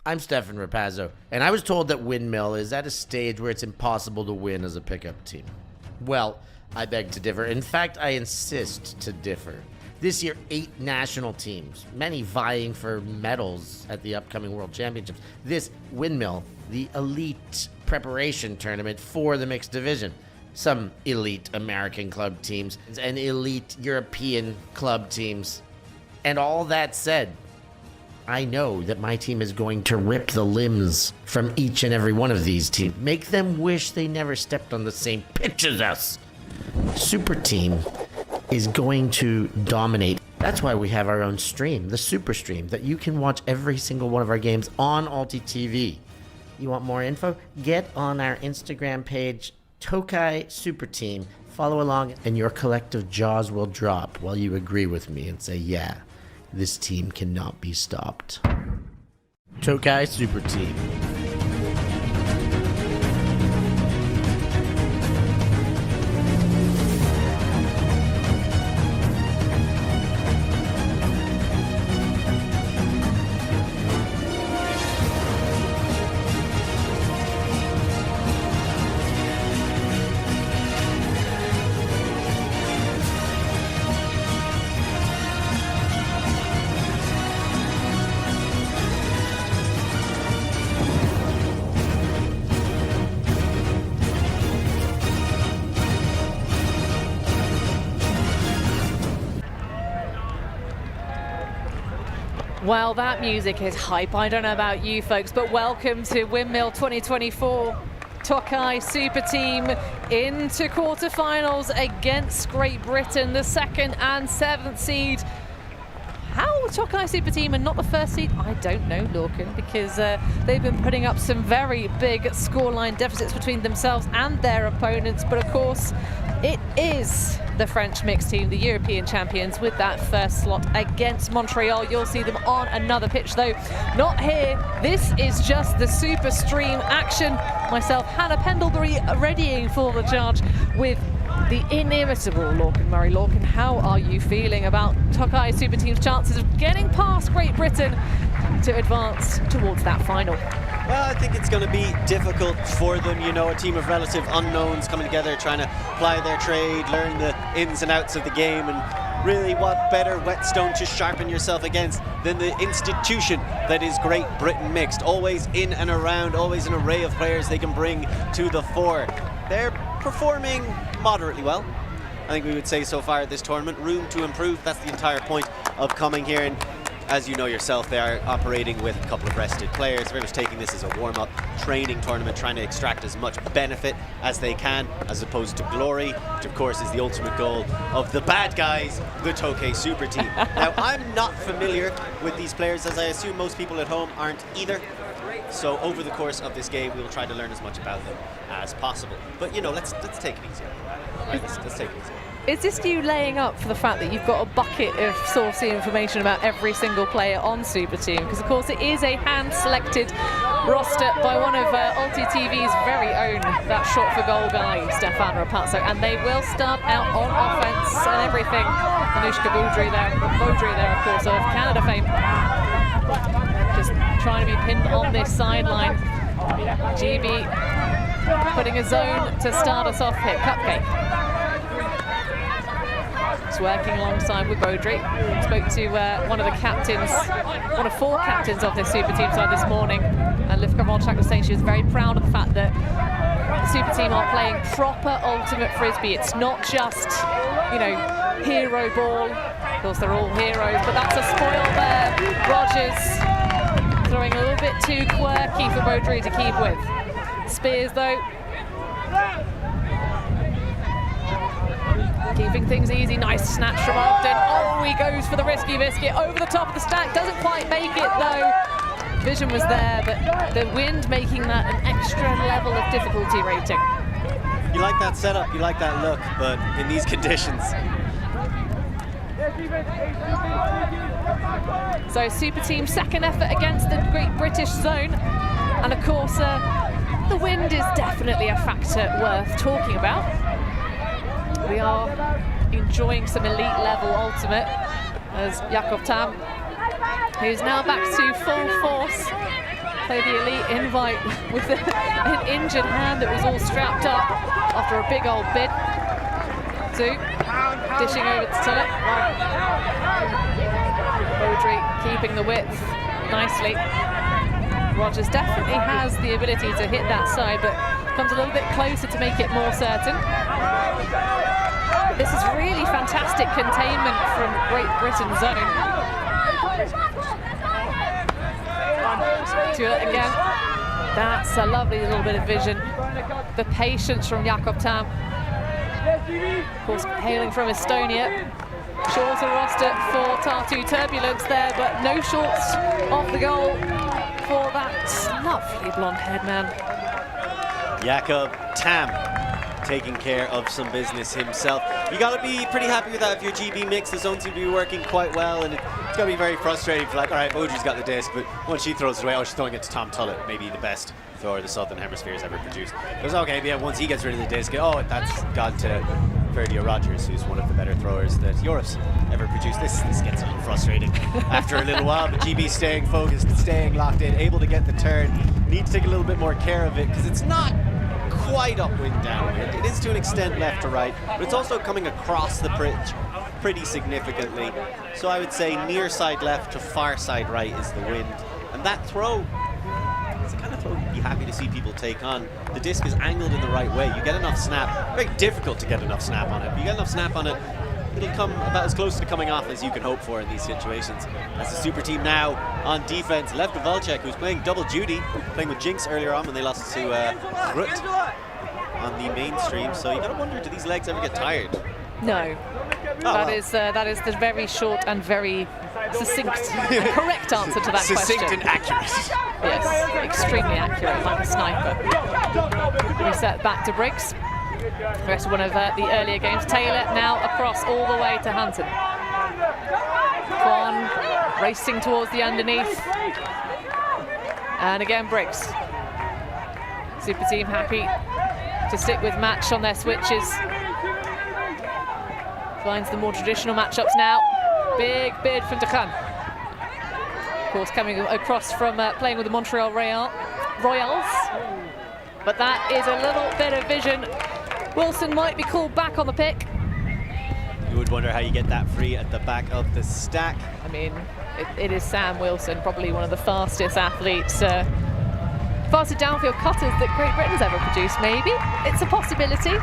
I'm Stefan Rapazzo, and I was told that Windmill is at a stage where it's impossible to win as a pickup team. Well, I beg to differ. In fact, I insist to differ. This year, 8 national teams, many vying for medals at the upcoming World Championships. This Windmill, the elite preparation tournament for the mixed division. Some elite American club teams and elite European club teams. And all that said, I know that my team is going to rip the limbs from each and every one of these teams. Make them wish they never stepped on the same pitch as us. SuperTeam is going to dominate. That's why we have our own stream, the SuperStream, that you can watch every single one of our games on ULTI.TV. You want more info? Get on our Instagram page, TOKAY SuperTeam. Follow along and your collective jaws will drop while you agree with me and say, yeah, this team cannot be stopped. TOKAY SuperTeam. Well, that music is hype. I don't know about you folks, but welcome to Windmill 2024. TOKAY SuperTeam into quarterfinals against Great Britain, the 2nd and 7th seed. How TOKAY SuperTeam and not the 1st seed? I don't know, Lorcan, because they've been putting up some very big scoreline deficits between themselves and their opponents. But of course, it is the French mixed team, the European champions, with that 1st slot against Montreal. You'll see them on another pitch, though not here. This is just the SuperStream action. Myself, Hannah Pendlebury, readying for the charge with the inimitable Lorcan Murray. Lorcan, how are you feeling about TOKAY SuperTeam's chances of getting past Great Britain to advance towards that final? Well, I think it's going to be difficult for them, you know, a team of relative unknowns coming together, trying to ply their trade, learn the ins and outs of the game, and really what better whetstone to sharpen yourself against than the institution that is Great Britain mixed. Always in and around, always an array of players they can bring to the fore. They're performing moderately well, I think we would say so far at this tournament. Room to improve, that's the entire point of coming here. And as you know yourself, they are operating with a couple of rested players, very much taking this as a warm-up training tournament, trying to extract as much benefit as they can, as opposed to glory, which of course is the ultimate goal of the bad guys, the TOKAY SuperTeam. Now, I'm not familiar with these players, as I assume most people at home aren't either. So over the course of this game, we'll try to learn as much about them as possible. But you know, let's take it easy. Right, let's take it easy. Is this you laying up for the fact that you've got a bucket of sourcey information about every single player on SuperTeam? Because of course it is a hand-selected roster by one of ULTI.TV's very own, that shot for goal guy, Stefan Rapazzo, and they will start out on offense and everything. Anushka Baudry there, of course, of Canada fame, just trying to be pinned on this sideline. GB putting a zone to start us off here. Cupcake. It's working alongside with Baudry. Spoke to one of the captains, one of 4 captains of this SuperTeam side this morning, and Liv Kavalchak was saying she was very proud of the fact that the SuperTeam are playing proper ultimate Frisbee. It's not just, you know, hero ball. Of course, they're all heroes, but that's a spoil there. Rogers throwing a little bit too quirky for Baudry to keep with. Spears, though, keeping things easy. Nice snatch from Ogden. Oh, he goes for the risky biscuit over the top of the stack. Doesn't quite make it, though. Vision was there, but the wind making that an extra level of difficulty rating. You like that setup, you like that look, but in these conditions. So SuperTeam's 2nd effort against the Great British zone. And of course, the wind is definitely a factor worth talking about. We are enjoying some elite level ultimate as Jakob Tam, who's now back to full force play the elite invite with an injured hand that was all strapped up after a big old bid. Two, dishing over to Tullett. Beaudry keeping the width nicely. Rogers definitely has the ability to hit that side, but comes a little bit closer to make it more certain. This is really fantastic containment from Great Britain's zone. Tullett again. That's a lovely little bit of vision. The patience from Jakob Tam. Of course, hailing from Estonia. Shorter roster for Tartu Turbulence there, but no shorts off the goal for that lovely blonde-haired man. Jakob Tam taking care of some business himself. You got to be pretty happy with that if your GB mix. The zone seems to be working quite well, and it's going to be very frustrating for, like, all right, Beaudry's got the disc, but once she throws it away, she's throwing it to Tom Tullett, maybe the best thrower the Southern Hemisphere has ever produced. It was okay, but yeah, once he gets rid of the disc, that's gone to Ferdia Rogers, who's one of the better throwers that Europe's ever produced. This gets a little frustrating after a little while, but GB staying focused, staying locked in, able to get the turn. Need to take a little bit more care of it, because it's not quite upwind, downwind. It is to an extent left to right, but it's also coming across the pitch pretty significantly. So I would say near side left to far side right is the wind. And that throw, it's the kind of throw you'd be happy to see people take on. The disc is angled in the right way. You get enough snap. Very difficult to get enough snap on it, but you get enough snap on it, it'll come about as close to coming off as you can hope for in these situations. As the super team now on defense, Lev Kovalchuk, who's playing double duty, playing with Jinx earlier on when they lost to Rut on the mainstream. So you gotta wonder, do these legs ever get tired? No. That is the very short and very succinct, correct answer to that succinct question. And accurate. Yes, extremely accurate, like a sniper. Reset back to Briggs. The rest of one of the earlier games. Taylor now across all the way to Hansen. Kwon racing towards the underneath. And again, Briggs. Super team happy to stick with match on their switches. Finds the more traditional matchups now. Big bid from Deccan. Of course, coming across from playing with the Montreal Royals. But that is a little bit of vision. Wilson might be called back on the pick. You would wonder how you get that free at the back of the stack. I mean, it is Sam Wilson, probably one of the fastest athletes, fastest downfield cutters that Great Britain's ever produced, maybe. It's a possibility.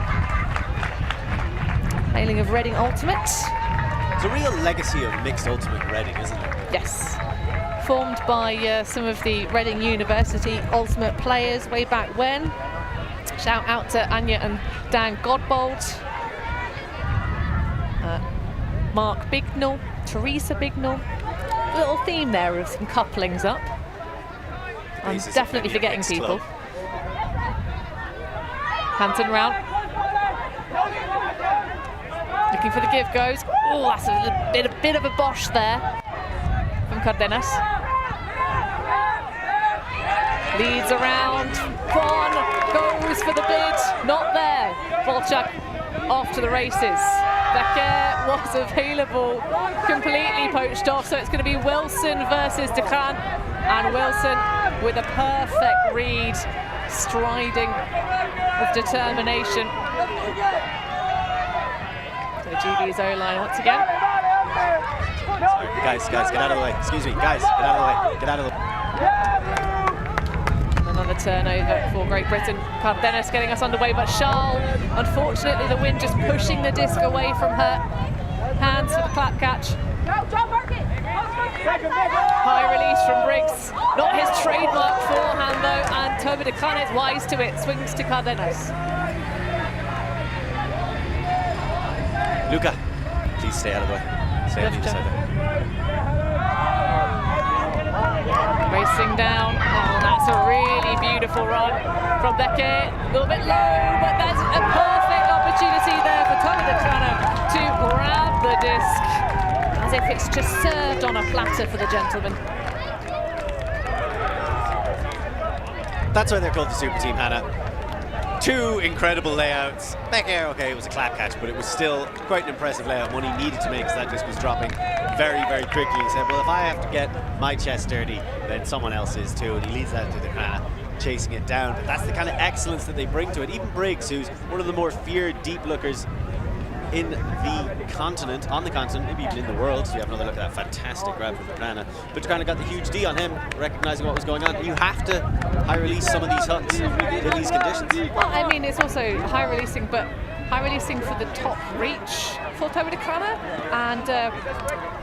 Hailing of Reading Ultimate. It's a real legacy of mixed ultimate Reading, isn't it? Yes. Formed by some of the Reading University Ultimate players way back when. Shout out to Anya and Dan Godbold. Mark Bignell, Teresa Bignell. Little theme there of some couplings up. I'm definitely forgetting people. Hampton round. Looking for the give goes. Oh, that's a bit of a bosh there from Cardenas. Leads around. Kwon goes for the bid. Not there. Volchak off to the races. Becker was available, completely poached off, so it's going to be Wilson versus Deccan, and Wilson with a perfect read, striding with determination. So GB's O-line once again. Sorry, guys, get out of the way. Excuse me, guys, get out of the way. Get out of the way. Another turnover for Great Britain. Cardenas getting us underway, but Charles, unfortunately, the wind just pushing the disc away from her hands for the clap catch. High release from Briggs. Not his trademark forehand, though, and Toby Deccan is wise to it. Swings to Cardenas. Luca, please stay out of the way. Stay on the other side there. Racing down. Oh, that's a really beautiful run from Beckett. A little bit low, but that's a perfect opportunity there for Toby Deccan to grab the disc, as if it's just served on a platter for the gentleman. That's why they're called the Super Team, Hannah. 2 incredible layouts. Back air, okay, it was a clap catch, but it was still quite an impressive layout. One he needed to make because that just was dropping very, very quickly. He said, well, if I have to get my chest dirty, then someone else is too. And he leads that to the kind of chasing it down. But that's the kind of excellence that they bring to it. Even Briggs, who's one of the more feared deep lookers in the continent, on the continent, maybe even in the world. So you have another look at that fantastic grab from Buchanan. But kind of got the huge D on him, recognizing what was going on. You have to high release some of these hooks in these conditions. Well, I mean, it's also high releasing, but high releasing for the top reach for Toby Buchanan, and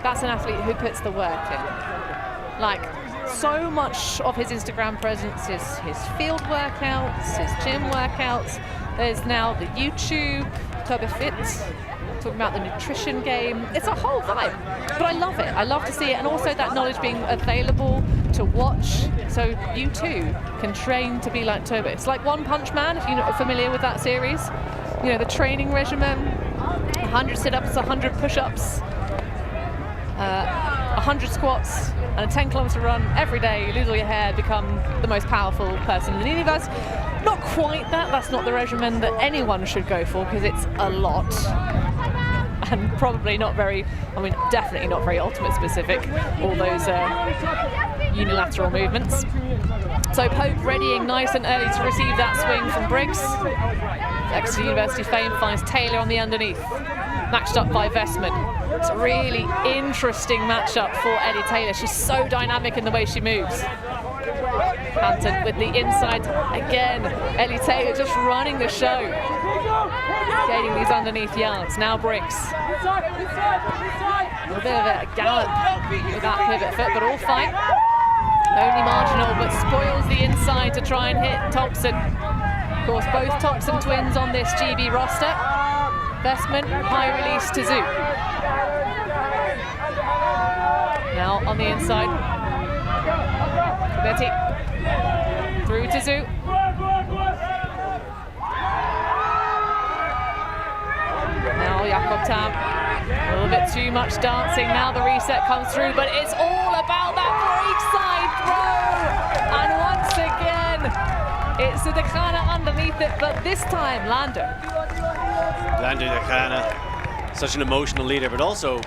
that's an athlete who puts the work in. Like, so much of his Instagram presence is his field workouts, his gym workouts. There's now the YouTube, Toby Fit, talking about the nutrition game. It's a whole vibe, but I love it. I love to see it, and also that knowledge being available to watch, so you too can train to be like Toby. It's like One Punch Man, if you're not familiar with that series. You know, the training regimen, 100 sit-ups, 100 push-ups, 100 squats, and a 10-kilometer run every day. You lose all your hair, become the most powerful person in the universe. Not quite that. That's not the regimen that anyone should go for, because it's a lot. And probably not very, I mean, definitely not very ultimate specific, all those unilateral movements. So Pope readying nice and early to receive that swing from Briggs. Exeter University fame finds Taylor on the underneath, matched up by Vestman. It's a really interesting matchup for Ellie Taylor. She's so dynamic in the way she moves. Hampton with the inside again. Ellie Taylor just running the show, gaining these underneath yards. Now Briggs. A little bit of a gallop with that pivot foot, but all fine. Only marginal, but spoils the inside to try and hit Thompson. Of course, both Thompson twins on this GB roster. Vestman, high release to Zoo. Now on the inside. Betty. Through to Zoo. Now Jakob Tam. A little bit too much dancing. Now the reset comes through, but it's all about that break side throw. And once again, it's the Dekana underneath it, but this time Lando Dekana, such an emotional leader, but also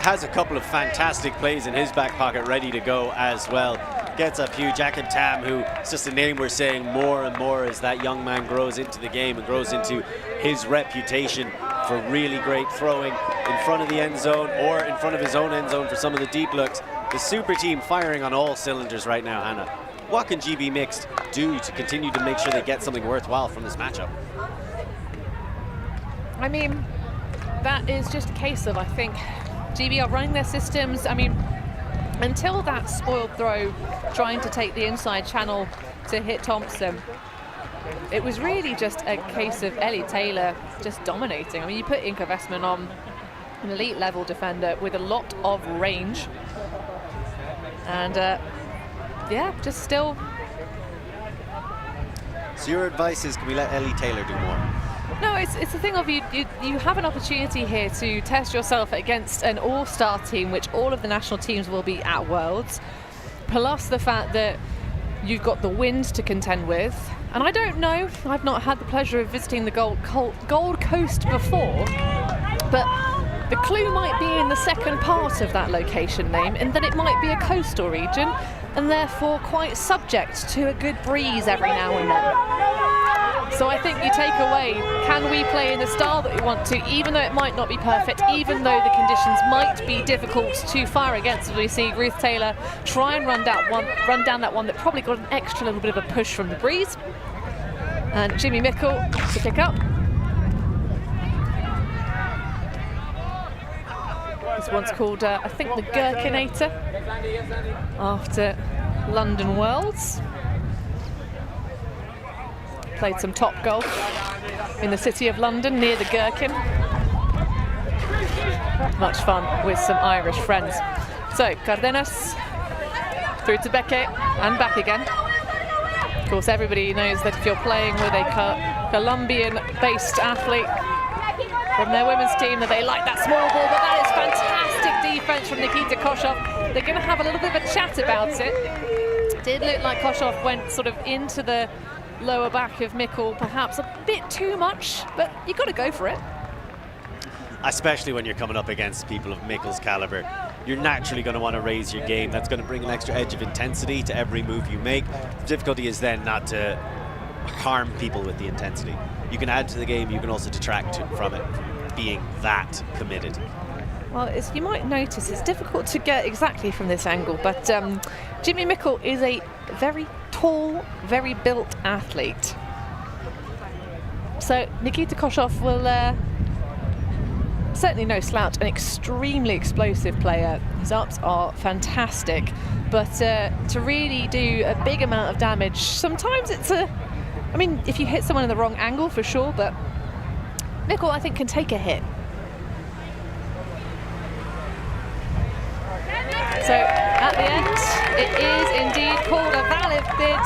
has a couple of fantastic plays in his back pocket ready to go as well. Gets up huge. Jakob Tam, who is just a name we're saying more and more as that young man grows into the game and grows into his reputation for really great throwing in front of the end zone or in front of his own end zone for some of the deep looks. The super team firing on all cylinders right now, Hannah. What can GB Mixed do to continue to make sure they get something worthwhile from this matchup? I mean, that is just a case of, I think, GB are running their systems. I mean, until that spoiled throw, trying to take the inside channel to hit Thompson, it was really just a case of Ellie Taylor just dominating. I mean, you put Inka Vestman on, an elite level defender with a lot of range. And yeah, just still. So your advice is, can we let Ellie Taylor do more? No, it's the thing of you have an opportunity here to test yourself against an all-star team, which all of the national teams will be at Worlds, plus the fact that you've got the wind to contend with. And I don't know, I've not had the pleasure of visiting the Gold Coast before, but the clue might be in the second part of that location name, and then it might be a coastal region, and therefore quite subject to a good breeze every now and then. So I think you take away, can we play in the style that we want to, even though it might not be perfect, even though the conditions might be difficult to fire against. We see Ruth Taylor try and run down that one that probably got an extra little bit of a push from the breeze. And Jimmy Mickle to pick up. This one's called, I think, the Gherkinator, after London Worlds. Played some top golf in the city of London near the Gherkin. Much fun with some Irish friends. So Cardenas through to Beckett and back again. Of course, everybody knows that if you're playing with a Colombian-based athlete from their women's team, that they like that small ball, but that is fantastic defense from Nikita Koshov. They're going to have a little bit of a chat about it. It did look like Koshov went sort of into the lower back of Mikkel, perhaps a bit too much, but you've got to go for it. Especially when you're coming up against people of Mikkel's caliber. You're naturally going to want to raise your game. That's going to bring an extra edge of intensity to every move you make. The difficulty is then not to harm people with the intensity. You can add to the game, you can also detract from it, being that committed. Well, as you might notice, it's difficult to get exactly from this angle, but Jimmy Mikkel is a very tall, very built athlete. So Nikita Koshov will certainly no slouch, an extremely explosive player. His ups are fantastic, but to really do a big amount of damage, sometimes it's I mean, if you hit someone in the wrong angle, for sure, but Mikkel, I think, can take a hit. So at the end, it is indeed called a valid bid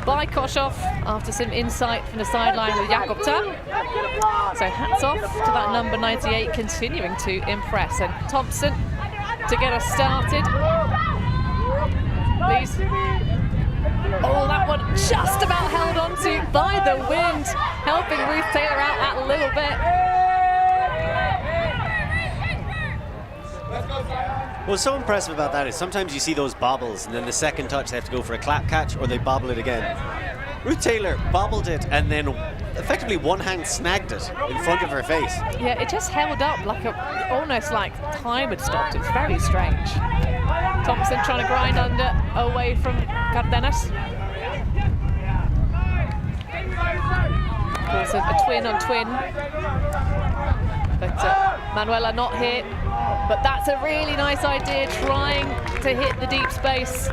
by Koshov after some insight from the sideline with Jakob Tah. So hats off to that number 98 continuing to impress. And Thompson to get us started. Please. Oh, that one just about held on to by the wind, helping Ruth Taylor out that little bit. What's so impressive about that is sometimes you see those bobbles and then the second touch they have to go for a clap catch or they bobble it again. Ruth Taylor bobbled it and then effectively one hand snagged it in front of her face. Yeah, it just held up like almost like time had stopped. It's very strange. Thompson trying to grind under away from Cardenas. Of course, a twin on twin. But Manuela not hit. But that's a really nice idea, trying to hit the deep space.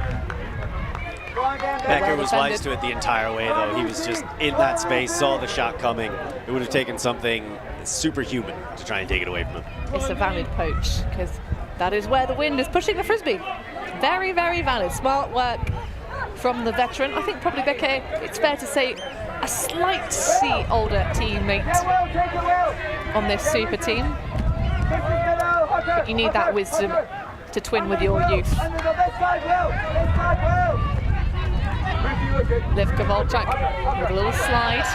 Becker was wise to it the entire way, though. He was just in that space, saw the shot coming. It would have taken something superhuman to try and take it away from him. It's a valid poach, because that is where the wind is pushing the Frisbee. Very, very valid. Smart work from the veteran. I think probably Becker, it's fair to say, a slightly older teammate on this super team. But you need that wisdom to twin with your youth. Liv Kovalchuk with a little slide.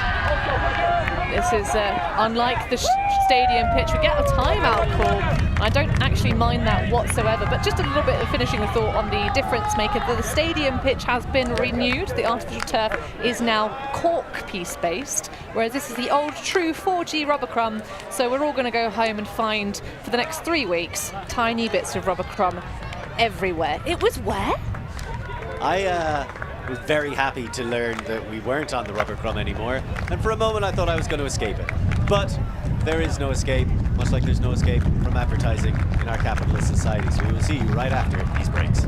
This is unlike the stadium pitch. We get a timeout call. I don't actually mind that whatsoever, but just a little bit of finishing the thought on the difference maker. The stadium pitch has been renewed. The artificial turf is now cork piece based, whereas this is the old true 4G rubber crumb. So we're all going to go home and find, for the next 3 weeks, tiny bits of rubber crumb everywhere. It was where? I was very happy to learn that we weren't on the rubber crumb anymore, and for a moment I thought I was going to escape it. But there is no escape, much like there's no escape from advertising in our capitalist society. So we will see you right after these breaks.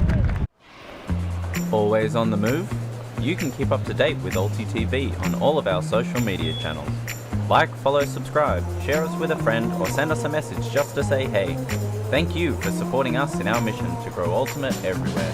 Always on the move? You can keep up to date with ULTI.TV on all of our social media channels. Like, follow, subscribe, share us with a friend, or send us a message just to say hey. Thank you for supporting us in our mission to grow Ultimate everywhere.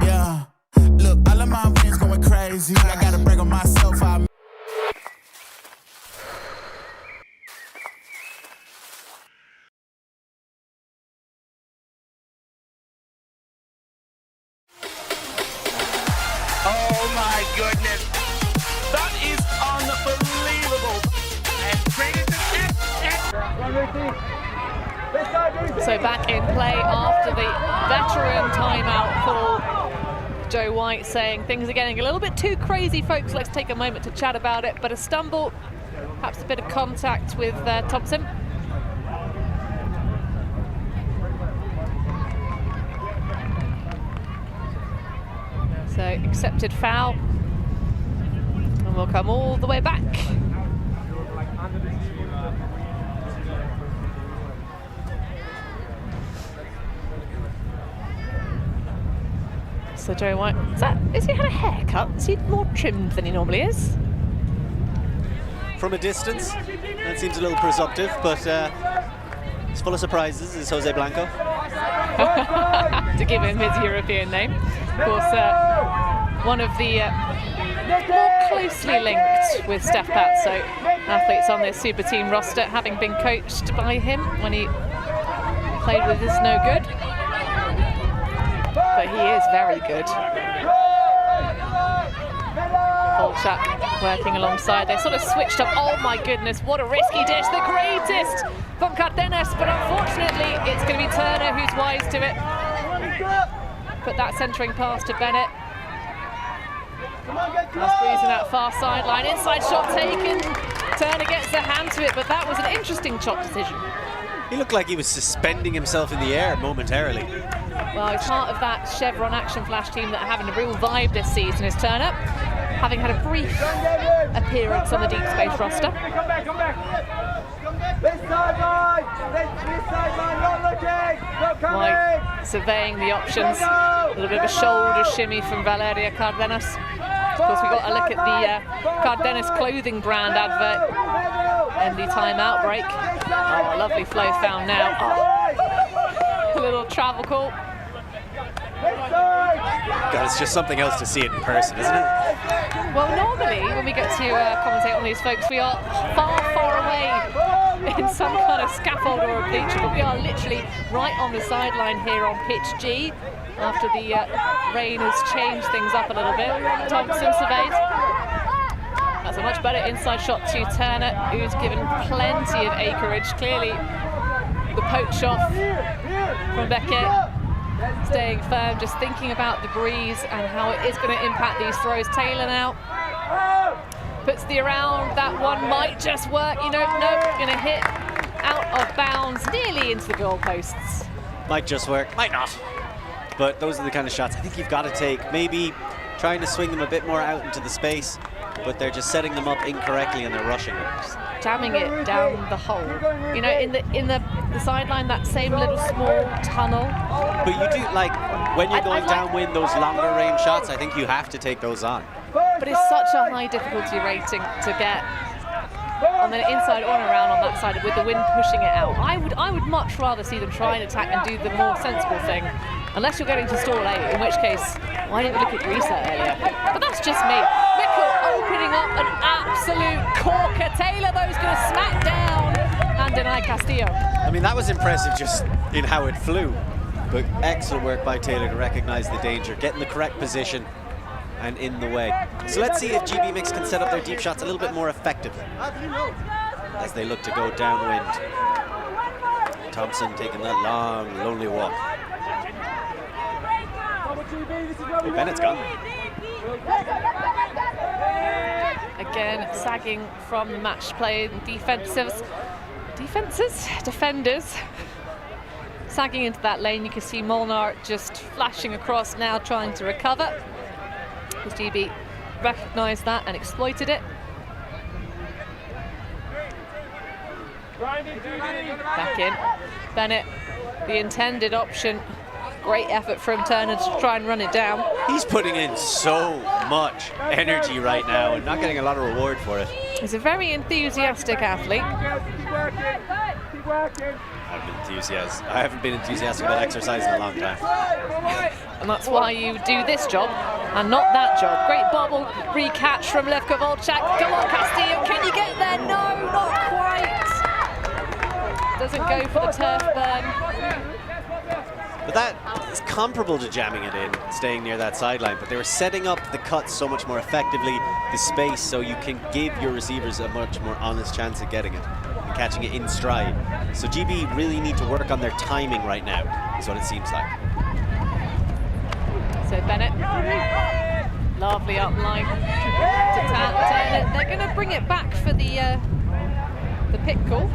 Yeah, look, all of my friends going crazy. I gotta brag on myself. Oh my goodness, that is unbelievable. So back in play after the veteran timeout call. Joe White saying things are getting a little bit too crazy, folks. Let's take a moment to chat about it. But a stumble, perhaps a bit of contact with Thompson. So accepted foul. And we'll come all the way back. So Joe White, has he had a haircut? Is he more trimmed than he normally is? From a distance, that seems a little presumptive, but He's full of surprises, is Jose Blanco. To give him his European name. Of course, one of the more closely linked with Steph Patso athletes on this super team roster, having been coached by him when he played with Is No Good. But he is very good. Volchak working alongside. They sort of switched up. Oh my goodness, what a risky dish. The greatest from Cardenas, but unfortunately it's going to be Turner who's wise to it. Put that centering pass to Bennett. Now squeezing that far sideline. Inside shot taken. Turner gets the hand to it, but that was an interesting chop decision. He looked like he was suspending himself in the air momentarily. Well, he's part of that Chevron Action Flash team that are having a real vibe this season, is Turner, having had a brief appearance on the deep space roster. White surveying the options. A little bit of a shoulder shimmy from Valeria Cardenas. Of course, we got a look at the Cardenas clothing brand advert in the timeout break. Oh, lovely flow found now. Oh. A little travel call. God, it's just something else to see it in person, isn't it? Well, normally when we get to commentate on these folks, we are far, far away in some kind of scaffold or a bleacher, but we are literally right on the sideline here on pitch G after the rain has changed things up a little bit. Thompson surveys. That's a much better inside shot to Turner, who's given plenty of acreage. Clearly, the poach off from Beckett. Staying firm, just thinking about the breeze and how it is going to impact these throws. Taylor now puts the around. That one might just work. You know, nope, going to hit out of bounds, nearly into the goalposts. Might just work, might not. But those are the kind of shots I think you've got to take. Maybe trying to swing them a bit more out into the space, but they're just setting them up incorrectly and they're rushing them. Just jamming it down the hole. You know, in the sideline, that same little small tunnel. But you do, like, when you're going downwind, those longer range shots, I think you have to take those on. But it's such a high difficulty rating to get on the inside or around on that side with the wind pushing it out. I would much rather see them try and attack and do the more sensible thing. Unless you're getting to stall 8, in which case, why didn't we look at reset earlier? But that's just me. Mickle opening up an absolute corker. Taylor, though, is going to smack down and deny Castillo. I mean, that was impressive just in how it flew. But excellent work by Taylor to recognize the danger, get in the correct position and in the way. So let's see if GB Mix can set up their deep shots a little bit more effectively as they look to go downwind. Thompson taking that long, lonely walk. Hey, Bennett's gone. Again, sagging from the match play. Defenders. Sagging into that lane. You can see Molnar just flashing across now, trying to recover. As GB recognised that and exploited it. Back in. Bennett, the intended option. Great effort from Turner to try and run it down. He's putting in so much energy right now and not getting a lot of reward for it. He's a very enthusiastic athlete. I haven't been enthusiastic about exercise in a long time. And that's why you do this job and not that job. Great bobble recatch from Levko Volchak. Come on, Castillo, can you get there? No, not quite. Doesn't go for the turf burn. But that is comparable to jamming it in, staying near that sideline. But they were setting up the cuts so much more effectively, the space, so you can give your receivers a much more honest chance at getting it and catching it in stride. So GB really need to work on their timing right now, is what it seems like. So Bennett, lovely up line to Turner. They're going to bring it back for the pick call.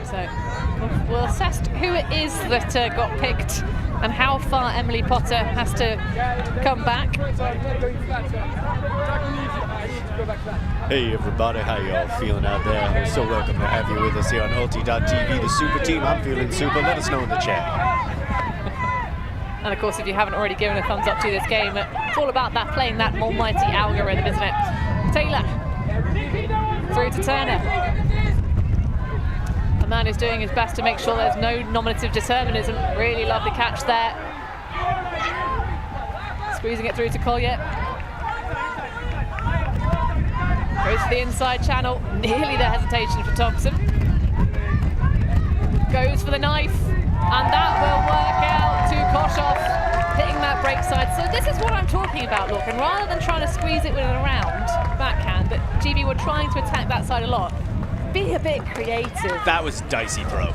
So we'll assess who it is that got picked and how far Emily Potter has to come back. Hey everybody, how y'all feeling out there? We're so welcome to have you with us here on ULTI.TV, the super team. I'm feeling super. Let us know in the chat. And of course, if you haven't already given a thumbs up to this game, it's all about that playing that almighty algorithm, isn't it? Taylor through to Turner. The man is doing his best to make sure there's no nominative determinism. Really lovely catch there. Squeezing it through to Collier. Goes to the inside channel. Nearly the hesitation for Thompson. Goes for the knife. And that will work out to Koshoff, hitting that break side. So this is what I'm talking about, look. And rather than trying to squeeze it with a round backhand, that GB were trying to attack that side a lot. Be a bit creative. That was a dicey throw.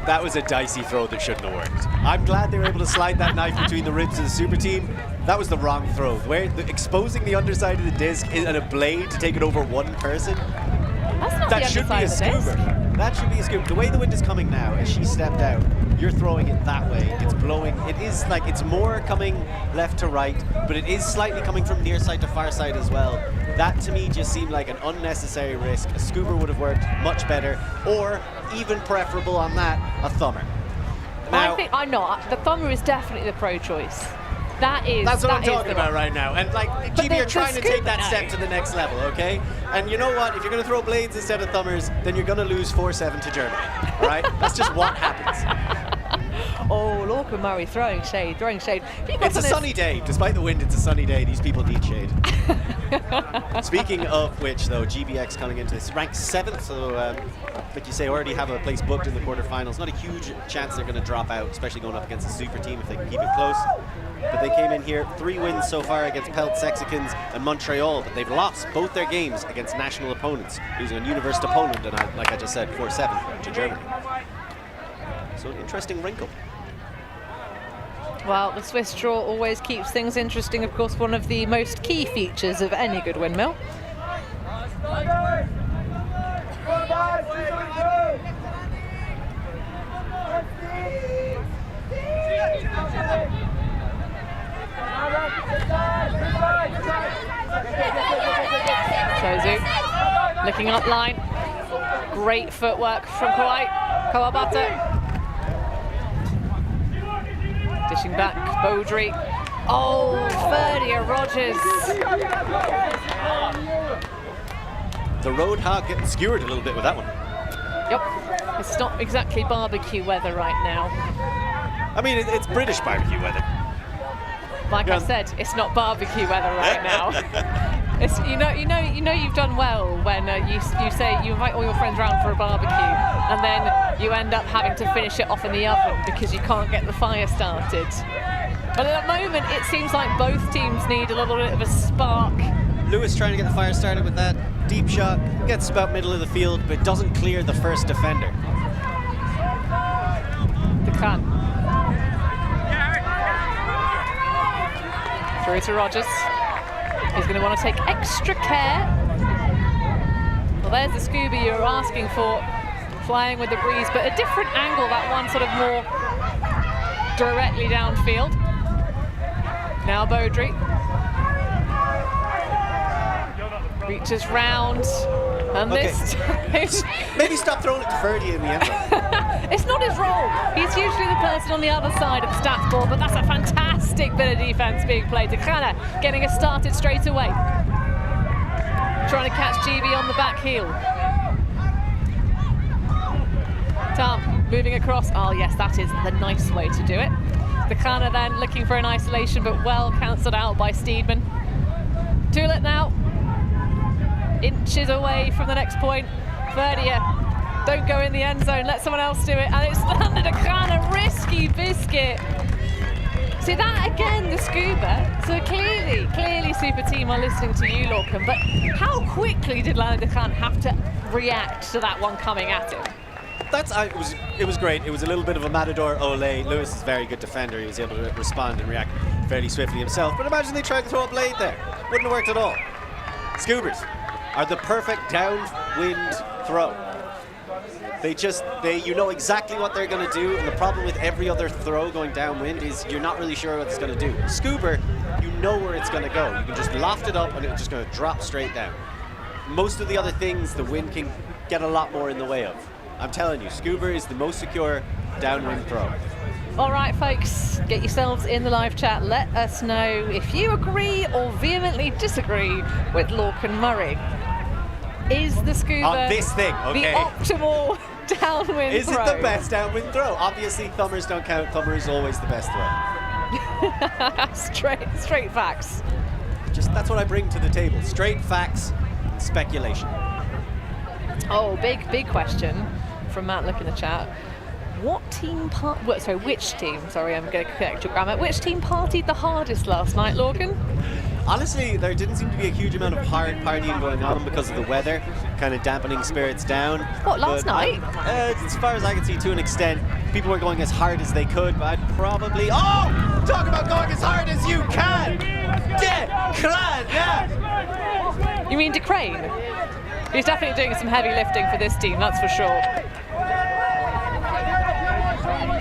That was a dicey throw that shouldn't have worked. I'm glad they were able to slide that knife between the ribs of the super team. That was the wrong throw. Exposing the underside of the disc and a blade to take it over one person. That's not that the should be a underside of the scuba. disc. That should be a scuba. The way the wind is coming now, as she stepped out, you're throwing it that way. It's blowing. It is like it's more coming left to right, but it is slightly coming from near side to far side as well. That to me just seemed like an unnecessary risk. A scuba would have worked much better, or even preferable on that, a thumber. Now, I'm not. The thumber is definitely the pro choice. That's what I'm talking about right now. And like, GB are trying to take that step to the next level, okay? And you know what? If you're going to throw blades instead of thumbers, then you're going to lose 4-7 to Germany, all right? That's just what happens. Oh, Lorcan Murray throwing shade, It's a sunny day. Despite the wind, it's a sunny day. These people need shade. Speaking of which, though, GBX coming into this, ranked 7th, so like you say, already have a place booked in the quarterfinals. Not a huge chance they're going to drop out, especially going up against a super team if they can keep it close. But they came in here, 3 wins so far against Pelt, Sexicans and Montreal, but they've lost both their games against national opponents, losing on University of Poland and, like I just said, 4-7 to Germany. So an interesting wrinkle. Well, the Swiss draw always keeps things interesting. Of course, one of the most key features of any good windmill. Sozu looking up line. Great footwork from Kawabata. Dishing back, Beaudry. Oh, Ferdia Rogers. The Roadhog getting skewered a little bit with that one. Yep, it's not exactly barbecue weather right now. I mean, it's British barbecue weather. Like I said, it's not barbecue weather right now. It's, you know you've done well when you say you invite all your friends around for a barbecue and then you end up having to finish it off in the oven because you can't get the fire started. But at the moment, it seems like both teams need a little bit of a spark. Lewis trying to get the fire started with that deep shot, gets about middle of the field, but doesn't clear the first defender. The Khan. Through to Rogers. He's going to want to take extra care. Well, there's the scuba you were asking for, flying with the breeze, but a different angle, that one sort of more directly downfield. Now Beaudry. Reaches round, and this time... Maybe stop throwing it to Ferdy in the end zone. It's not his role. He's usually the person on the other side of the stats board, but that's a fantastic bit of defense being played. Takana getting us started straight away. Trying to catch GB on the back heel. Tom moving across. Oh yes, that is the nice way to do it. Takana then looking for an isolation, but well cancelled out by Steedman. Tulet now. Inches away from the next point. Verdia, don't go in the end zone, let someone else do it. And it's landed a kind of risky biscuit. See that again, the scuba. So clearly Super Team are listening to you, Lorcan, but how quickly did Leonard Khan have to react to that one coming at him? It was great. It was a little bit of a Matador Ole. Lewis is a very good defender. He was able to respond and react fairly swiftly himself. But imagine they tried to throw a blade there. Wouldn't have worked at all. Scubers are the perfect downwind throw. You know exactly what they're going to do, and the problem with every other throw going downwind is you're not really sure what it's going to do. Scuba, you know where it's going to go. You can just loft it up and it's just going to drop straight down. Most of the other things, the wind can get a lot more in the way of. I'm telling you, Scuba is the most secure downwind throw. All right, folks, get yourselves in the live chat. Let us know if you agree or vehemently disagree with Lorcan Murray. Is the scuba on this thing, okay, the optimal downwind Is throw? it the best downwind throw? Obviously, thumbers don't count. Thumber is always the best throw. straight facts. Just that's what I bring to the table. Straight facts, speculation. Oh, big question from Matt. Look in the chat. Which team? Sorry, I'm going to correct your grammar. Which team partied the hardest last night, Lorcan? Honestly, there didn't seem to be a huge amount of hard partying going on because of the weather, kind of dampening spirits down. What, last night? As far as I can see, to an extent, people were going as hard as they could, but I'd probably... Oh! Talk about going as hard as you can! Yeah! You mean De Crane? He's definitely doing some heavy lifting for this team, that's for sure.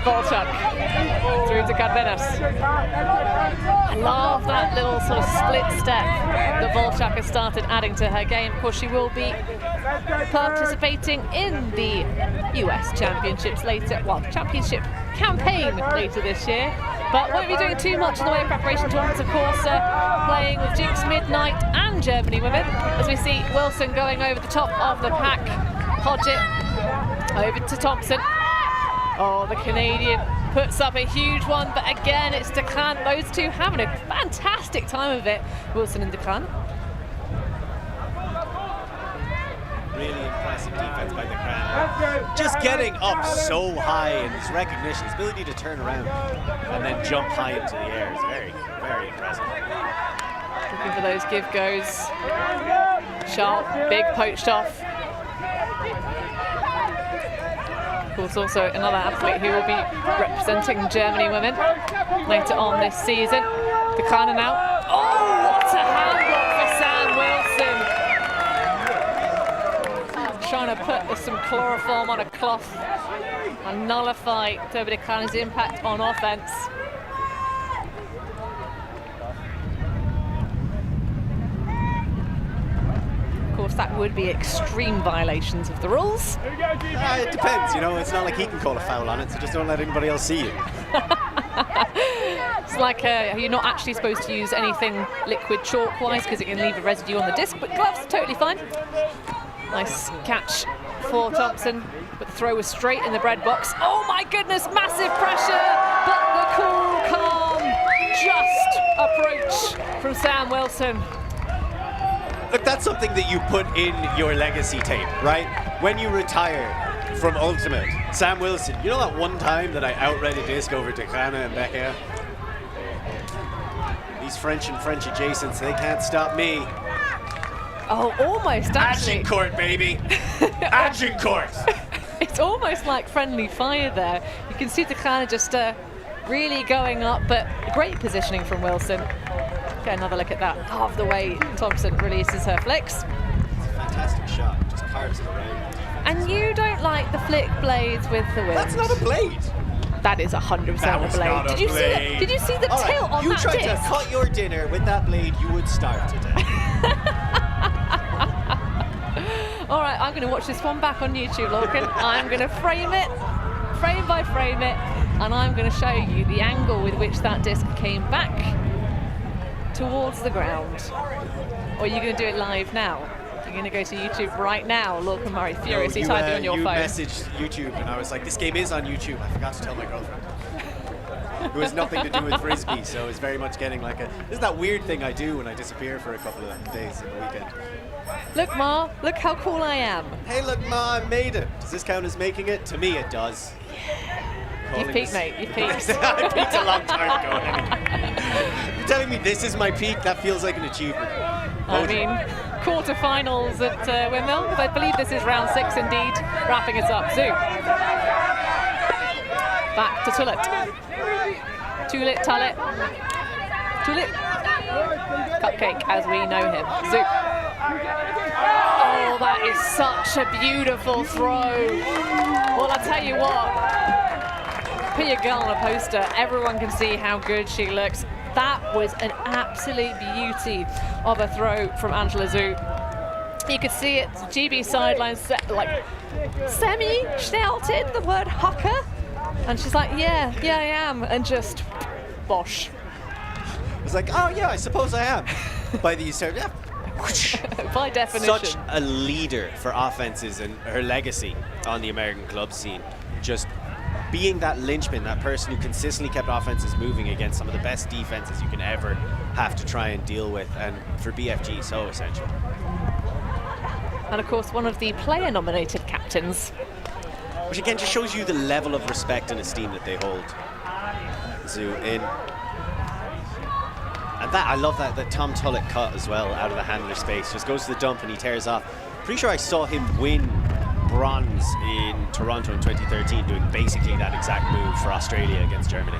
Volchuk through to Cardenas. I love that little sort of split step that Volchuk has started adding to her game. Of course, she will be participating in the US Championships later, championship campaign later this year. But won't be doing too much in the way of preparation tournaments, of course, playing with Duke's Midnight and Germany women, as we see Wilson going over the top of the pack. Podgett over to Thompson. Oh, the Canadian puts up a huge one, but again, it's Declan. Those two having a fantastic time of it, Wilson and Declan. Really impressive defense by Declan. Just getting up so high, and his recognition, his ability to turn around and then jump high into the air is very, very impressive. Looking for those give-goes. Sharp, big poached off. Of course, also another athlete who will be representing Germany women later on this season. Declan now. Oh, what a handblock for Sam Wilson. Trying to put some chloroform on a cloth and nullify Toby Declan's impact on offense. Of course, that would be extreme violations of the rules. It depends, you know, it's not like he can call a foul on it, so just don't let anybody else see you. It's like you're not actually supposed to use anything liquid chalk-wise because it can leave a residue on the disc, but gloves are totally fine. Nice catch for Thompson, but the throw was straight in the bread box. Oh my goodness, massive pressure, but the cool, calm, just approach from Sam Wilson. Look, that's something that you put in your legacy tape, right? When you retire from Ultimate, Sam Wilson, you know that one time that I outread a disc over Declan and Becca? These French and French adjacents, they can't stop me. Oh, almost actually. Agincourt, baby. Agincourt. It's almost like friendly fire there. You can see Declan just really going up, but great positioning from Wilson. Get another look at that. Half the way Thompson releases her flicks. Fantastic shot. Just carves it around. And you don't like the flick blades with the wind. That's not a blade. That is 100% a blade. Did you see it? Did you see the tilt on that disc? You tried to cut your dinner with that blade, you would starve to death. All right, I'm going to watch this one back on YouTube, Lorcan. I'm going to frame it, frame by frame it, and I'm going to show you the angle with which that disc came back towards the ground. Or are you going to do it live now? You're going to go to YouTube right now, Lorcan Murray, furiously typing on your phone. You messaged YouTube, and I was like, this game is on YouTube. I forgot to tell my girlfriend. It was nothing to do with Frisbee, so it's very much getting like a... This is that weird thing I do when I disappear for a couple of days in the weekend. Look, Ma, look how cool I am. Hey, look, Ma, I made it. Does this count as making it? To me, it does. You've peaked, mate. You've peaked. I peaked a long time ago. You're telling me this is my peak? That feels like an achievement. I mean, quarterfinals at Windmill. I believe this is round 6 indeed. Wrapping us up. Zoo. Back to Tullet. Tullet. Cupcake, as we know him. Zoo. Oh, that is such a beautiful throw. Well, I'll tell you what. Put your girl on a poster. Everyone can see how good she looks. That was an absolute beauty of a throw from Angela Zhu. You could see it, GB sidelines, like semi-shouted the word haka And she's like, yeah, I am. And just bosh. It's like, oh yeah, I suppose I am. By the serve, yeah. By definition. Such a leader for offenses and her legacy on the American club scene. Just being that linchpin, that person who consistently kept offenses moving against some of the best defenses you can ever have to try and deal with. And for BFG, so essential. And of course, one of the player-nominated captains. Which again just shows you the level of respect and esteem that they hold. Zoo in. And that, I love that Tom Tullett cut as well out of the handler space. Just goes to the dump and he tears off. Pretty sure I saw him win bronze in Toronto in 2013 doing basically that exact move for Australia against Germany.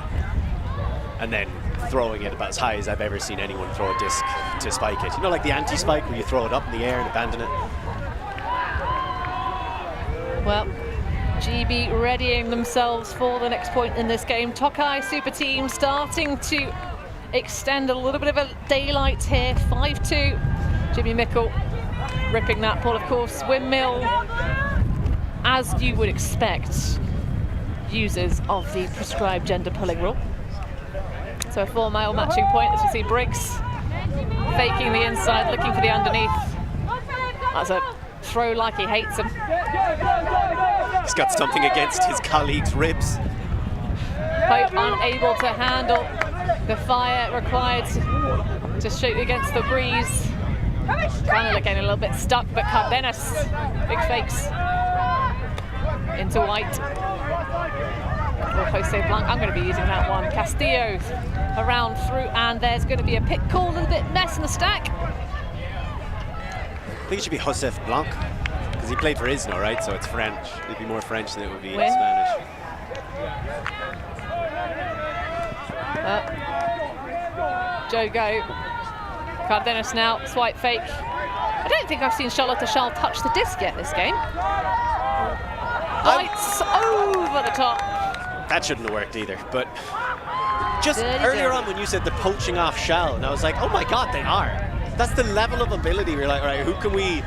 And then throwing it about as high as I've ever seen anyone throw a disc to spike it. You know, like the anti-spike where you throw it up in the air and abandon it? Well, GB readying themselves for the next point in this game. TOKAY SuperTeam starting to extend a little bit of a daylight here. 5-2. Jimmy Mickle ripping that ball, of course. Windmill, as you would expect, users of the prescribed gender pulling rule. So a 4-male matching point, as you see Briggs faking the inside, looking for the underneath. That's a throw like he hates him. He's got something against his colleague's ribs. Pope unable to handle the fire required to shoot against the breeze. Kind of getting a little bit stuck, but Cardenas, big fakes into white. Or Jose Blanc, I'm going to be using that one. Castillo around through, and there's going to be a pit call, a little bit mess in the stack. I think it should be Josef Blanc, because he played for Isno, right? So it's French. It'd be more French than it would be in Spanish. Joe Go. Cardenas now, swipe fake. I don't think I've seen Charlotte Schall touch the disc yet this game. Lights over the top. That shouldn't have worked either, but just earlier on when you said the poaching off Schall, and I was like, oh my God, they are. That's the level of ability. We're like, all right, who can we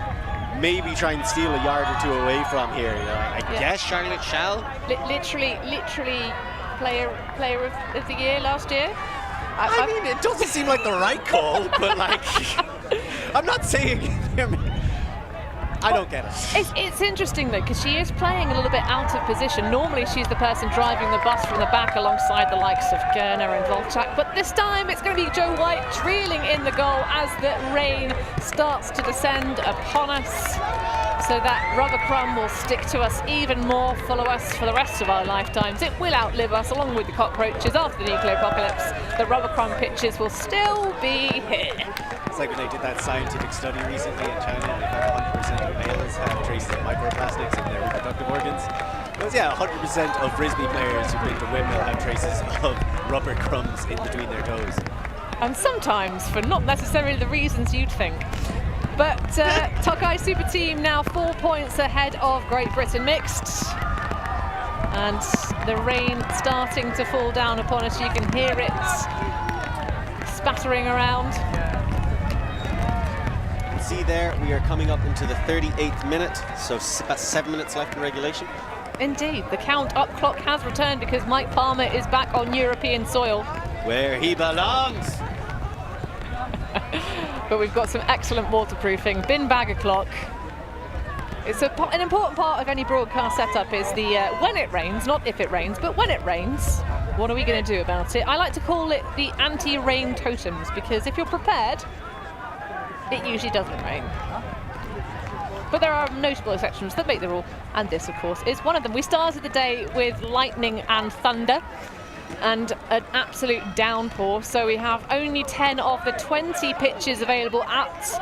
maybe try and steal a yard or two away from here? You know, I guess Charlotte Schall. Literally player of the year last year. I mean, it doesn't seem like the right call, but like, I'm not saying. I don't get it. It's interesting though, because she is playing a little bit out of position. Normally she's the person driving the bus from the back alongside the likes of Garnier and Volchak, but this time it's going to be Joe White reeling in the goal as the rain starts to descend upon us. So that rubber crumb will stick to us even more, follow us for the rest of our lifetimes. It will outlive us along with the cockroaches after the nuclear apocalypse. The rubber crumb pitches will still be here. It's like when they did that scientific study recently in China, and they found 100% of males have traces of microplastics in their reproductive organs. It was, 100% of Frisbee players who've been to Windmill have traces of rubber crumbs in between their toes. And sometimes for not necessarily the reasons you'd think. But TOKAY SuperTeam now 4 points ahead of Great Britain mixed. And the rain starting to fall down upon us. You can hear it spattering around. See there, we are coming up into the 38th minute, so about 7 minutes left in regulation. Indeed, the count up clock has returned because Mike Palmer is back on European soil. Where he belongs! But we've got some excellent waterproofing, bin bag o'clock. It's an important part of any broadcast setup is the when it rains, not if it rains, but when it rains, what are we going to do about it? I like to call it the anti-rain totems, because if you're prepared, it usually doesn't rain. But there are notable exceptions that make the rule, and this, of course, is one of them. We started the day with lightning and thunder and an absolute downpour, so we have only 10 of the 20 pitches available at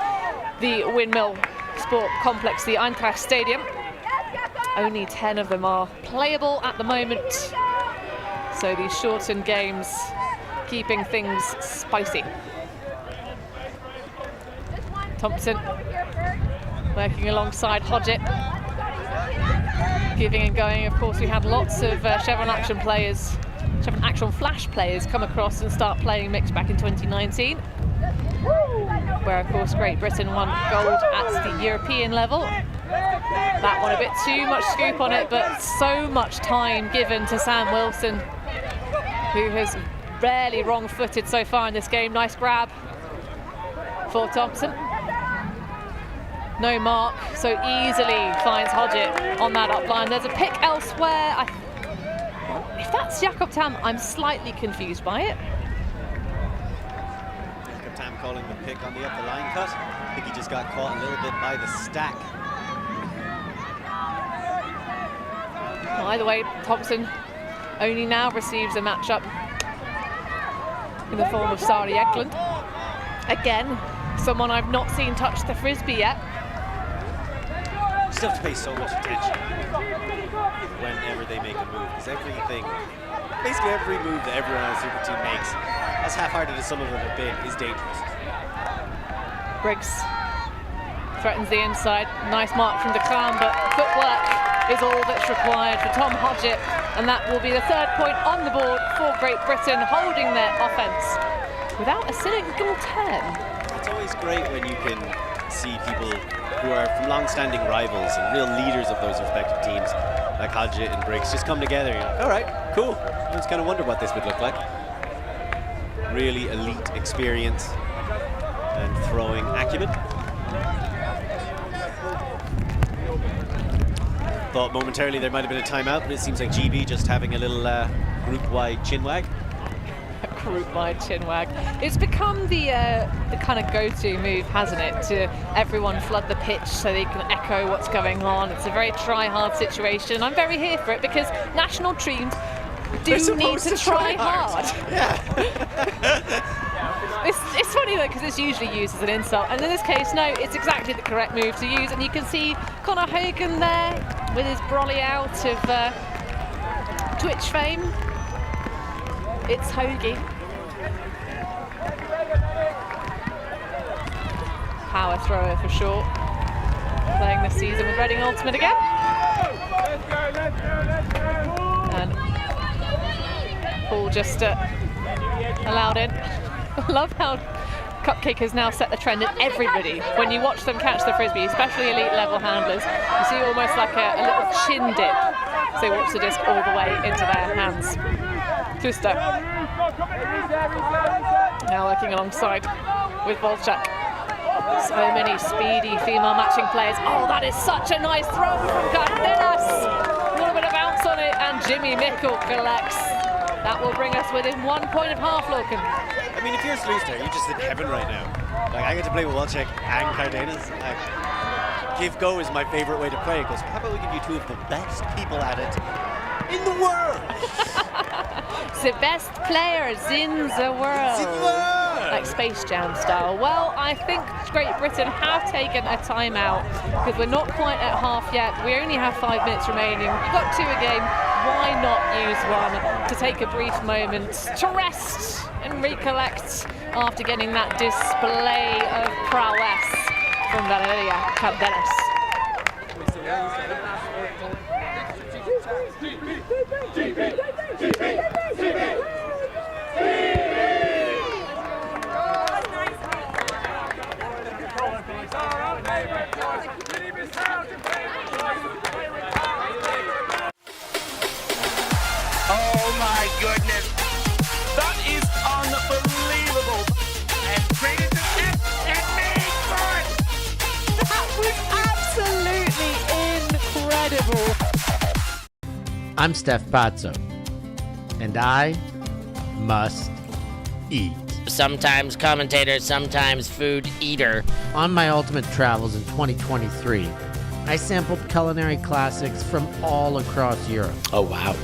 the Windmill Sport Complex, the Eintracht Stadium. Only 10 of them are playable at the moment, so these shortened games keeping things spicy. Thompson working alongside Hodgett, giving and going. Of course, we had lots of Chevron Action players, Chevron Action Flash players come across and start playing mixed back in 2019, where of course Great Britain won gold at the European level. That one a bit too much scoop on it, but so much time given to Sam Wilson, who has rarely wrong-footed so far in this game. Nice grab for Thompson. No mark, so easily finds Hodgett on that up line. There's a pick elsewhere. If that's Jakob Tam, I'm slightly confused by it. Jakob Tam calling the pick on the up the line cut. I think he just got caught a little bit by the stack. Well, either way, Thompson only now receives a matchup in the form of Sari Eklund. Again, someone I've not seen touch the Frisbee yet. Still have to pay so much attention whenever they make a move, because basically every move that everyone on the super team makes, as half-hearted as some of them have been, is dangerous. Briggs threatens the inside. Nice mark from DeClam, but footwork is all that's required for Tom Hodgett, and that will be the 3rd point on the board for Great Britain, holding their offense without a single 10. It's always great when you can see people who are from long-standing rivals and real leaders of those respective teams, like Hodgett and Briggs, just come together. You're like, all right, cool. I just kind of wonder what this would look like. Really elite experience and throwing acumen. Thought momentarily there might have been a timeout, but it seems like GB just having a little group-wide chinwag. Group-wide chinwag. It's become the kind of go-to move, hasn't it, to everyone flood the pitch so they can echo what's going on. It's a very try-hard situation. I'm very here for it because national teams do need to try hard. Yeah. It's funny though, because it's usually used as an insult, and in this case, no, it's exactly the correct move to use. And you can see Conor Hogan there with his brolly out of Twitch fame. It's Hoagie. Power thrower for short. Playing this season with Reading Ultimate again. And Paul just allowed in. I love how Cupcake has now set the trend in everybody. When you watch them catch the Frisbee, especially elite level handlers, you see almost like a little chin dip. So he walks the disc all the way into their hands. Twister. Now working alongside with Volchak. So many speedy female matching players. Oh, that is such a nice throw from Cardenas. A little bit of bounce on it, and Jimmy Mickle collects. That will bring us within 1 point of half, Logan. I mean, if you're Sluister, you're just in heaven right now. Like, I get to play with Volchak and Cardenas. Give go is my favorite way to play. It goes, how about we give you two of the best people at it in the world? The best players in the world. Like Space Jam style. Well, I think Great Britain have taken a timeout because we're not quite at half yet. We only have 5 minutes remaining. We've got 2 a game. Why not use one to take a brief moment to rest and recollect after getting that display of prowess from Valeria Cardenas. Oh my goodness. That is unbelievable. And created the net and made fun. That was absolutely incredible. I'm Steph Pazzo, and I must eat. Sometimes commentator, sometimes food eater. On my ultimate travels in 2023, I sampled culinary classics from all across Europe, Oh, wow.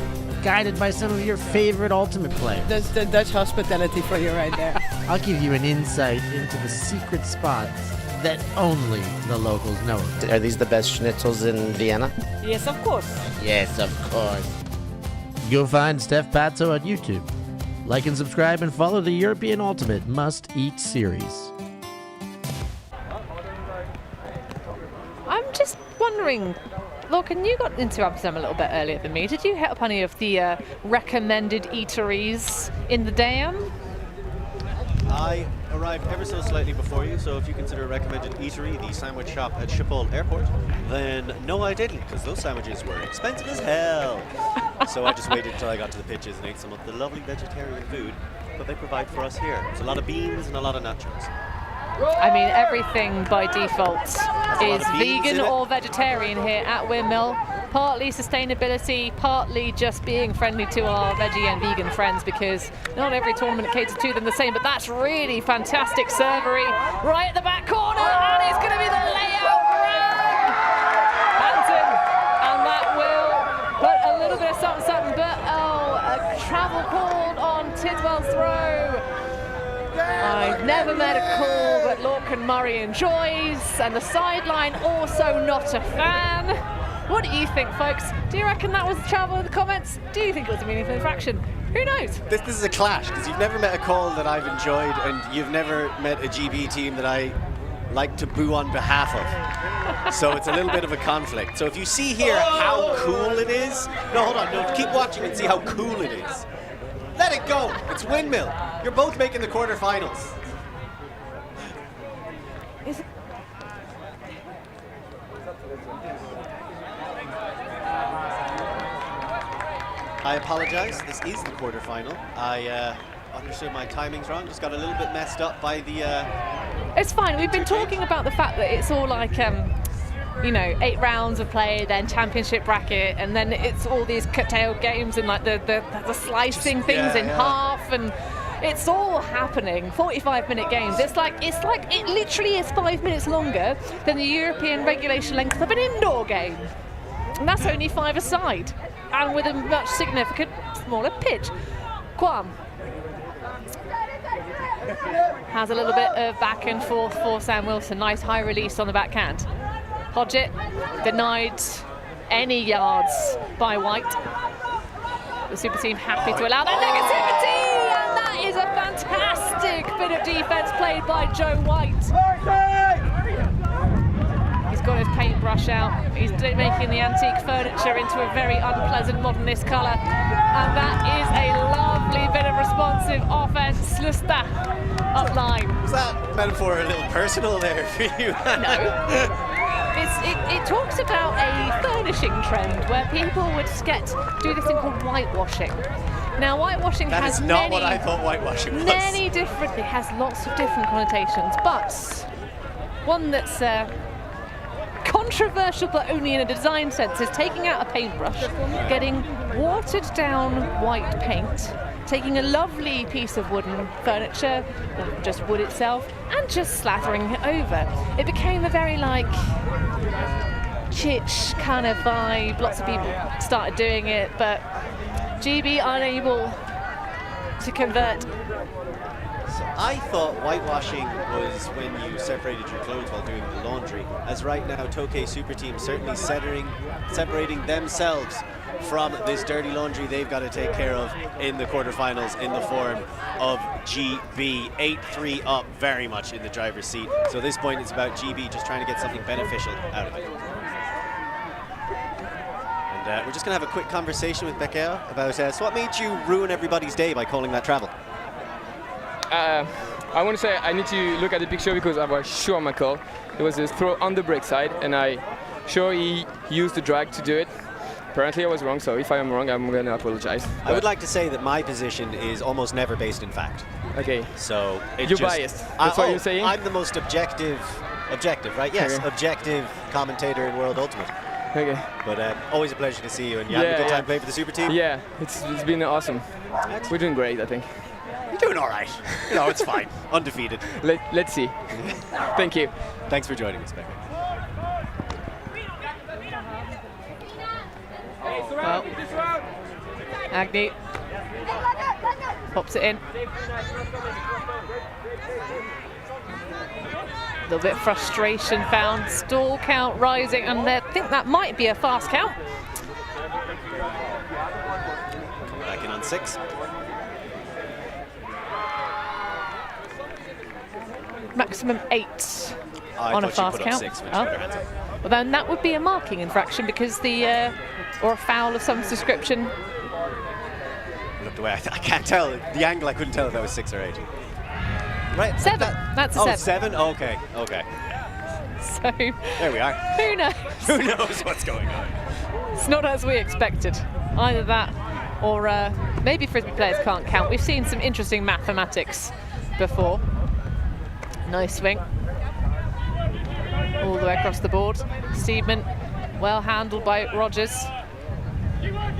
guided by some of your favorite ultimate players. That's the Dutch hospitality for you right there. I'll give you an insight into the secret spots that only the locals know of. Are these the best schnitzels in Vienna? Yes, of course. Yes, of course. Go find Steph Pazzo on YouTube. Like and subscribe and follow the European Ultimate Must Eat series. I'm just wondering, Lorcan, you got into Amsterdam a little bit earlier than me. Did you hit up any of the recommended eateries in the Dam? I arrived ever so slightly before you, so if you consider a recommended eatery the sandwich shop at Schiphol Airport, then no, I didn't, because those sandwiches were expensive as hell. So I just waited until I got to the pitches and ate some of the lovely vegetarian food that they provide for us here. It's a lot of beans and a lot of nachos. I mean, everything by default is vegan in it. or vegetarian here at Windmill. Partly sustainability, partly just being friendly to our veggie and vegan friends, because not every tournament caters to them the same. But that's really fantastic servery right at the back corner, and it's going to be the layout grab. Hampton, and that will put a little bit of something, but a travel called on Tidwell's throw. I've never met a call that Lorcan Murray enjoys, and the sideline also not a fan. What do you think, folks? Do you reckon that was travel in the comments? Do you think it was a meaningful infraction? Who knows? This is a clash, because you've never met a call that I've enjoyed, and you've never met a GB team that I like to boo on behalf of. So it's a little bit of a conflict. So if you see here how cool it is, no, hold on, no, keep watching and see how cool it is. Let it go. It's Windmill. You're both making the quarterfinals. Is it? I apologize. This is the quarterfinal. I understood my timings wrong. Just got a little bit messed up by the... It's fine. We've been talking about the fact that it's all like, 8 rounds of play, then championship bracket, and then it's all these curtailed games and like the slicing things in half, and it's all happening. 45-minute games. It's like it literally is 5 minutes longer than the European regulation length of an indoor game, and that's only 5 aside, and with a much significant smaller pitch. Quam has a little bit of back and forth for Sam Wilson. Nice high release on the backhand. Hodgett denied any yards by White. The super team happy to allow that negativity, and that is a fantastic bit of defense played by Joe White. He's got his paintbrush out. He's making the antique furniture into a very unpleasant modernist colour, and that is a lovely bit of responsive offense. Lusta up line. Was that metaphor a little personal there for you? No. It talks about a furnishing trend where people would do this thing called whitewashing. Now, whitewashing has That is not what I thought whitewashing was. it has lots of different connotations, but one that's controversial but only in a design sense is taking out a paintbrush, getting watered down white paint, taking a lovely piece of wooden furniture, or just wood itself, and just slathering it over. It became a very kitsch kind of vibe. Lots of people started doing it, but GB unable to convert. So I thought whitewashing was when you separated your clothes while doing the laundry, as right now TOKAY SuperTeam certainly separating themselves from this dirty laundry they've got to take care of in the quarterfinals in the form of GB. 8-3 up, very much in the driver's seat. So at this point it's about GB just trying to get something beneficial out of it. And we're just going to have a quick conversation with Becca about so what made you ruin everybody's day by calling that travel? I want to say I need to look at the picture because I was sure on my call. It was a throw on the break side, and I sure he used the drag to do it. Apparently I was wrong, so if I am wrong, I'm going to apologize. I would like to say that my position is almost never based in fact. Okay. So it's you're just, biased. That's what you're saying? I'm the most objective, right? Yes, okay. Objective commentator in World Ultimate. Okay. But always a pleasure to see you, and you having a good time playing for the super team? Yeah, it's been awesome. We're doing great, I think. You're doing all right. No, it's fine. Undefeated. Let's see. Thank you. Thanks for joining us, Becca. Well, Agnew pops it in. A little bit of frustration found. Stall count rising, and I think that might be a fast count. Back in on 6. Maximum 8 on a fast count. 6 Well, then that would be a marking infraction because or a foul of some description. Looked away. I can't tell. The angle, I couldn't tell if that was 6 or 8. Right. 7. That's a 7. 7? Okay. So There we are. who knows? Who knows what's going on? It's not as we expected. Either that or maybe Frisbee players can't count. We've seen some interesting mathematics before. Nice swing. All the way across the board. Steedman, well handled by Rogers.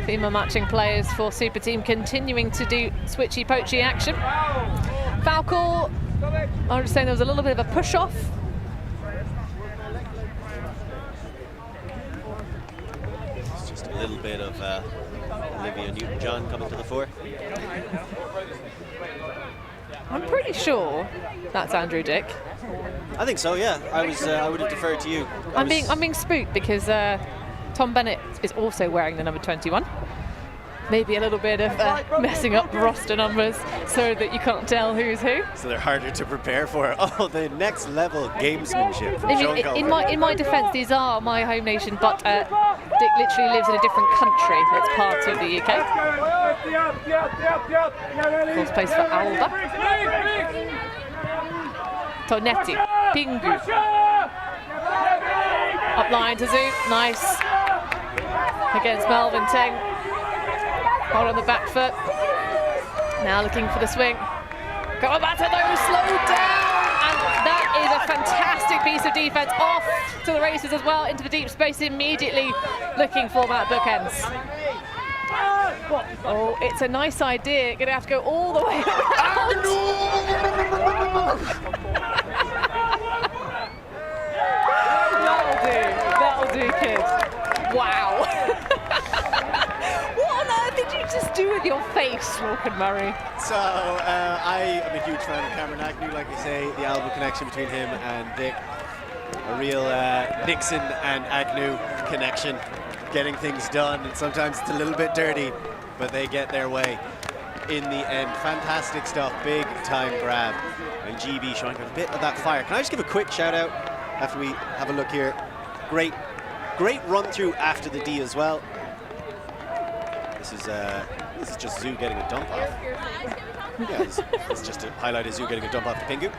Female matching players for SuperTeam continuing to do switchy-poachy action. Foul call. I was saying there was a little bit of a push-off. It's just a little bit of Olivia Newton-John coming to the fore. I'm pretty sure that's Andrew Dick. I think so, yeah. I would have deferred to you. I'm being spooked because Tom Bennett is also wearing the number 21. Maybe a little bit of messing up the roster numbers so that you can't tell who's who. So they're harder to prepare for. Oh, the next level gamesmanship from Sean Culver. In my defence, these are my home nation, but Dick literally lives in a different country that's part of the UK. Of course, plays for Alba. Tonetti, Pingu. Up line to Zoo, nice. Against Melvin Teng. Hold on the back foot. Now looking for the swing. Go back to those, slowed down. And that is a fantastic piece of defense. Off to the races as well, into the deep space immediately, looking for that bookends. Oh, it's a nice idea. Gonna have to go all the way around. That'll do, kid. Wow. What on earth did you just do with your face, Lorcan Murray? So, I am a huge fan of Cameron Agnew, like you say, the Alba connection between him and Dick. A real Nixon and Agnew connection, getting things done, and sometimes it's a little bit dirty, but they get their way in the end. Fantastic stuff, big time grab. And GB showing a bit of that fire. Can I just give a quick shout out after we have a look here? Great run through after the D as well. This is just Zoo getting a dump off. Yeah, this is just to highlight Zoo getting a dump off to Pingu.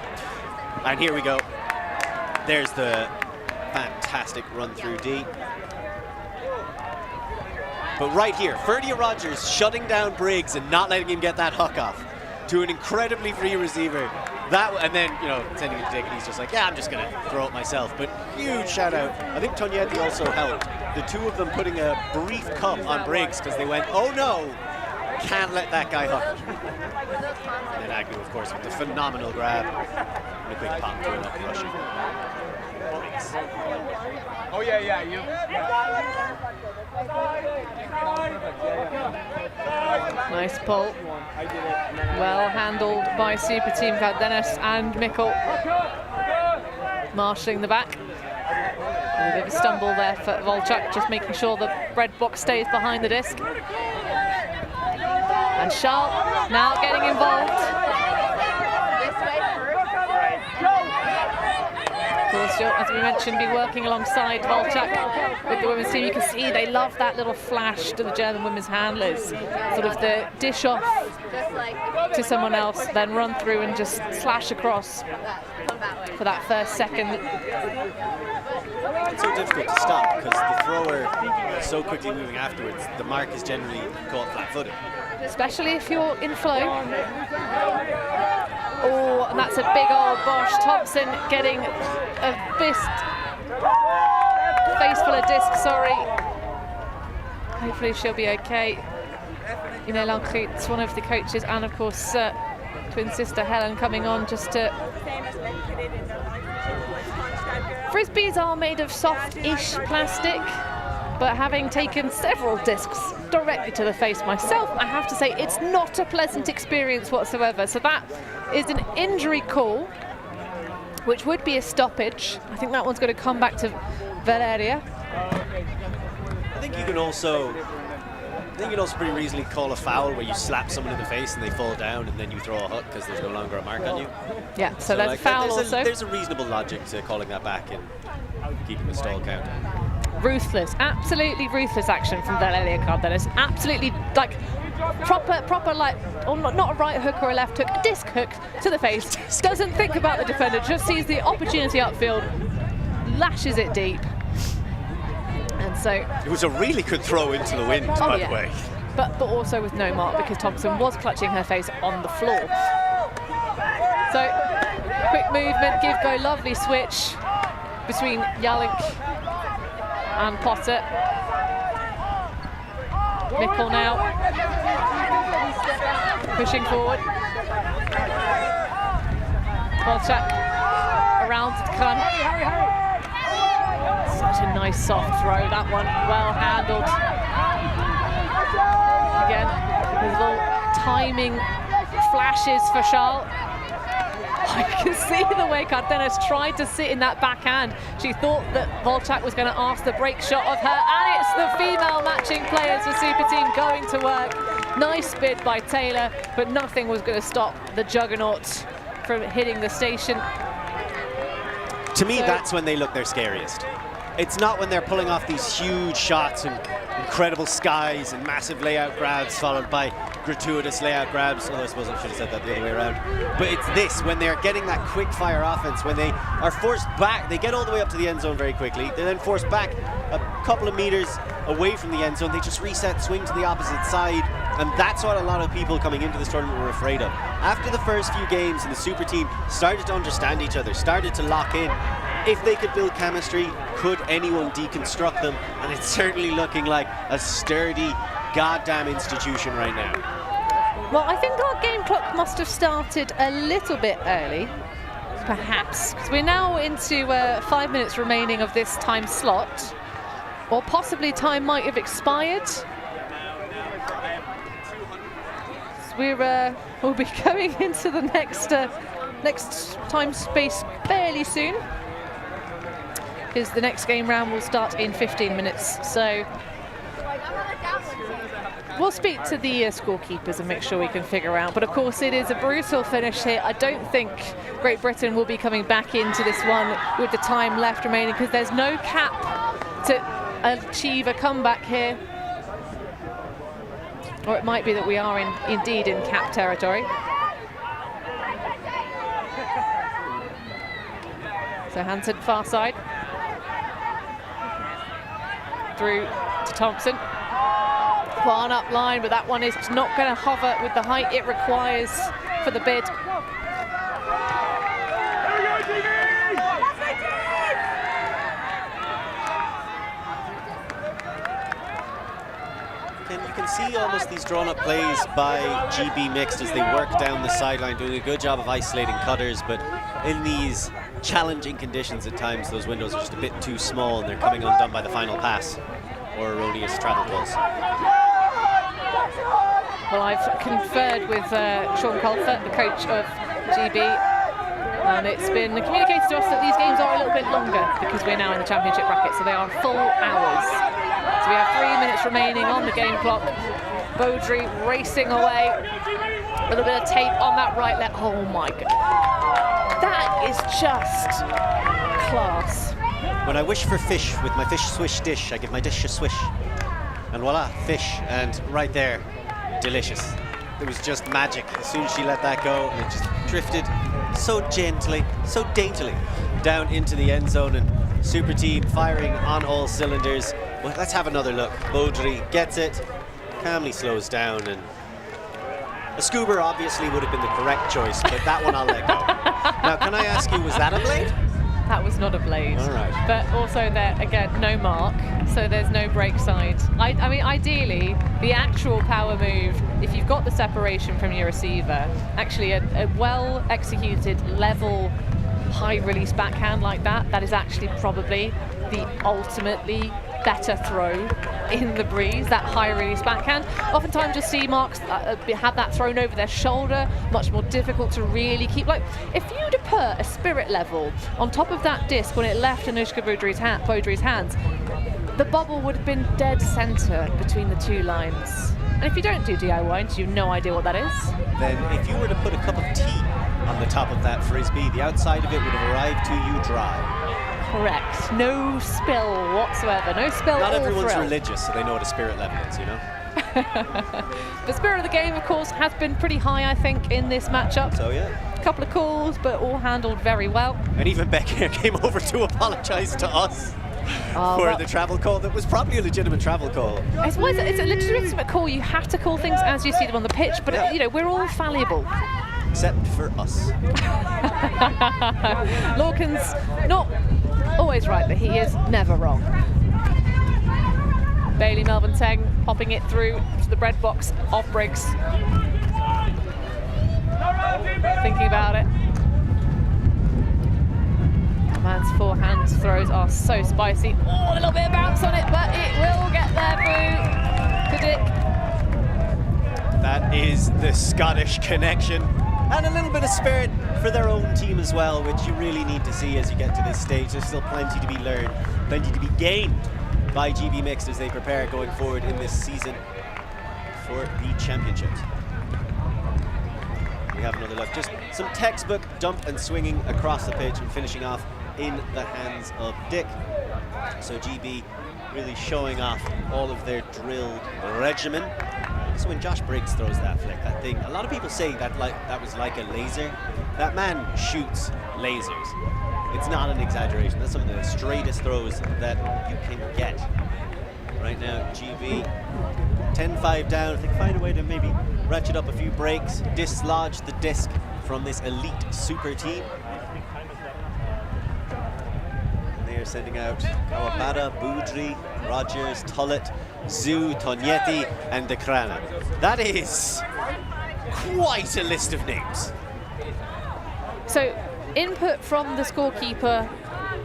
And here we go. There's the fantastic run through D. But right here, Ferdia Rogers shutting down Briggs and not letting him get that hook off to an incredibly free receiver. And then, sending him to Dick, and he's just like, yeah, I'm just going to throw it myself. But huge shout out. I think Tonietti also helped. The two of them putting a brief cup on Briggs because they went, oh no, can't let that guy hook. And then Agnew, of course, with the phenomenal grab and a quick pop to it up rushing. Oh, yeah, you. Nice pull. Well handled by SuperTeam Dennis and Mikkel. Marshalling the back. A bit of a stumble there for Volchak, just making sure the red box stays behind the disc. And Charles now getting involved. Of course, as we mentioned, be working alongside Volchak with the women's team. You can see they love that little flash to the German women's handlers. Sort of the dish off to someone else, then run through and just slash across for that first second. It's so difficult to stop because the thrower is so quickly moving afterwards. The mark is generally caught flat-footed. Especially if you're in flow. Oh, and that's a big old Bosch. Thompson getting a face full of disc, sorry. Hopefully she'll be okay. Lancret's one of the coaches, and of course twin sister Helen coming on just to... Frisbees are made of soft-ish plastic, but having taken several discs directly to the face myself, I have to say it's not a pleasant experience whatsoever. So that is an injury call, which would be a stoppage. I think that one's going to come back to Valeria. I think you can also pretty reasonably call a foul where you slap someone in the face and they fall down and then you throw a hook because there's no longer a mark on you. Yeah, so that's foul also. There's a reasonable logic to calling that back and keeping the stall count. Ruthless, absolutely ruthless action from Valeria Cardenas. Absolutely, proper like, or not a right hook or a left hook, a disc hook to the face. Doesn't think about the defender, just sees the opportunity upfield, lashes it deep. And so it was a really good throw into the wind, by the way. But also with no mark because Thompson was clutching her face on the floor. So quick movement, give go, lovely switch between Yalink and Potter. Mickle now pushing forward. Volchak around to come. Such a nice soft throw, that one, well handled. Again, with little timing flashes for Charles. I can see the way Cardenas tried to sit in that backhand. She thought that Volchak was going to ask the break shot of her, and it's the female matching players for Super Team going to work. Nice bid by Taylor, but nothing was going to stop the juggernaut from hitting the station. To me, that's when they look their scariest. It's not when they're pulling off these huge shots and incredible skies and massive layout grabs followed by gratuitous layout grabs, although I suppose I should have said that the other way around. But it's this, when they're getting that quick fire offense, when they are forced back, they get all the way up to the end zone very quickly, they're then forced back a couple of meters away from the end zone, they just reset, swing to the opposite side, and that's what a lot of people coming into this tournament were afraid of. After the first few games and the Super Team started to understand each other, started to lock in, if they could build chemistry, could anyone deconstruct them? And it's certainly looking like a sturdy goddamn institution right now. Well, I think our game clock must have started a little bit early, perhaps, because we're now into 5 minutes remaining of this time slot, or possibly time might have expired. So we'll be going into the next time space fairly soon, because the next game round will start in 15 minutes. So we'll speak to the scorekeepers and make sure we can figure out. But of course, it is a brutal finish here. I don't think Great Britain will be coming back into this one with the time left remaining, because there's no cap to achieve a comeback here. Or it might be that we are indeed in cap territory. So Hansen far side. Through to Thompson. One up line, but that one is not going to hover with the height it requires for the bid. And you can see almost these drawn-up plays by GB Mixed as they work down the sideline, doing a good job of isolating cutters, but in these challenging conditions at times, those windows are just a bit too small and they're coming undone by the final pass or erroneous travel calls. Well, I've conferred with Sean Colfer, the coach of GB, and it's been communicated to us that these games are a little bit longer because we're now in the championship bracket, so they are full hours. So we have 3 minutes remaining on the game clock. Beaudry racing away. A little bit of tape on that right leg. Oh my God. That is just class. When I wish for fish with my fish swish dish, I give my dish a swish. And voila, fish. And right there, delicious. It was just magic. As soon as she let that go, and it just drifted so gently, so daintily down into the end zone, and Super Team firing on all cylinders. Well, let's have another look. Beaudry gets it, calmly slows down, and a scuba obviously would have been the correct choice, but that one I'll let go. Now, can I ask you, was that a blade? That was not a blade. All right. But also there, again, no mark, so there's no break side. I mean, ideally, the actual power move, if you've got the separation from your receiver, actually a well-executed, level, high-release backhand like that, that is actually probably the ultimately better throw in the breeze, that high release backhand. Oftentimes you see marks have that thrown over their shoulder, much more difficult to really keep. Like, if you'd have put a spirit level on top of that disc when it left Anushka Beaudry's hands, the bubble would have been dead center between the two lines. And if you don't do DIY and you have no idea what that is, then if you were to put a cup of tea on the top of that Frisbee, the outside of it would have arrived to you dry. Correct. No spill whatsoever. No spill. Not or everyone's thrill. religious, so they know what a spirit level is, you know? The spirit of the game, of course, has been pretty high, I think, in this matchup. So yeah. A couple of calls, but all handled very well. And even Becker came over to apologise to us for the travel call that was probably a legitimate travel call. It's a legitimate call. You have to call things as you see them on the pitch, but you know, we're all fallible. Except for us. Lorcan's not always right, but he is never wrong. Bailey Melbourne Teng popping it through to the bread box of Briggs. Thinking about it. Man's forehand throws are so spicy. Oh, a little bit of bounce on it, but it will get there through to Dick. That is the Scottish connection. And a little bit of spirit for their own team as well, which you really need to see as you get to this stage. There's still plenty to be learned, plenty to be gained by GB Mixed as they prepare going forward in this season for the championships. We have another look, just some textbook dump and swinging across the pitch and finishing off in the hands of Dick. So GB really showing off all of their drilled regimen. So when Josh Briggs throws that flick, that thing, a lot of people say that that was like a laser. That man shoots lasers. It's not an exaggeration. That's some of the straightest throws that you can get. Right now, GB 10-5 down. If they can find a way to maybe ratchet up a few breaks, dislodge the disc from this elite super team. And they are sending out Kawabata, Boudry, Rogers, Tullett, Zhu, Tognetti, and De Krana. That is quite a list of names. So, input from the scorekeeper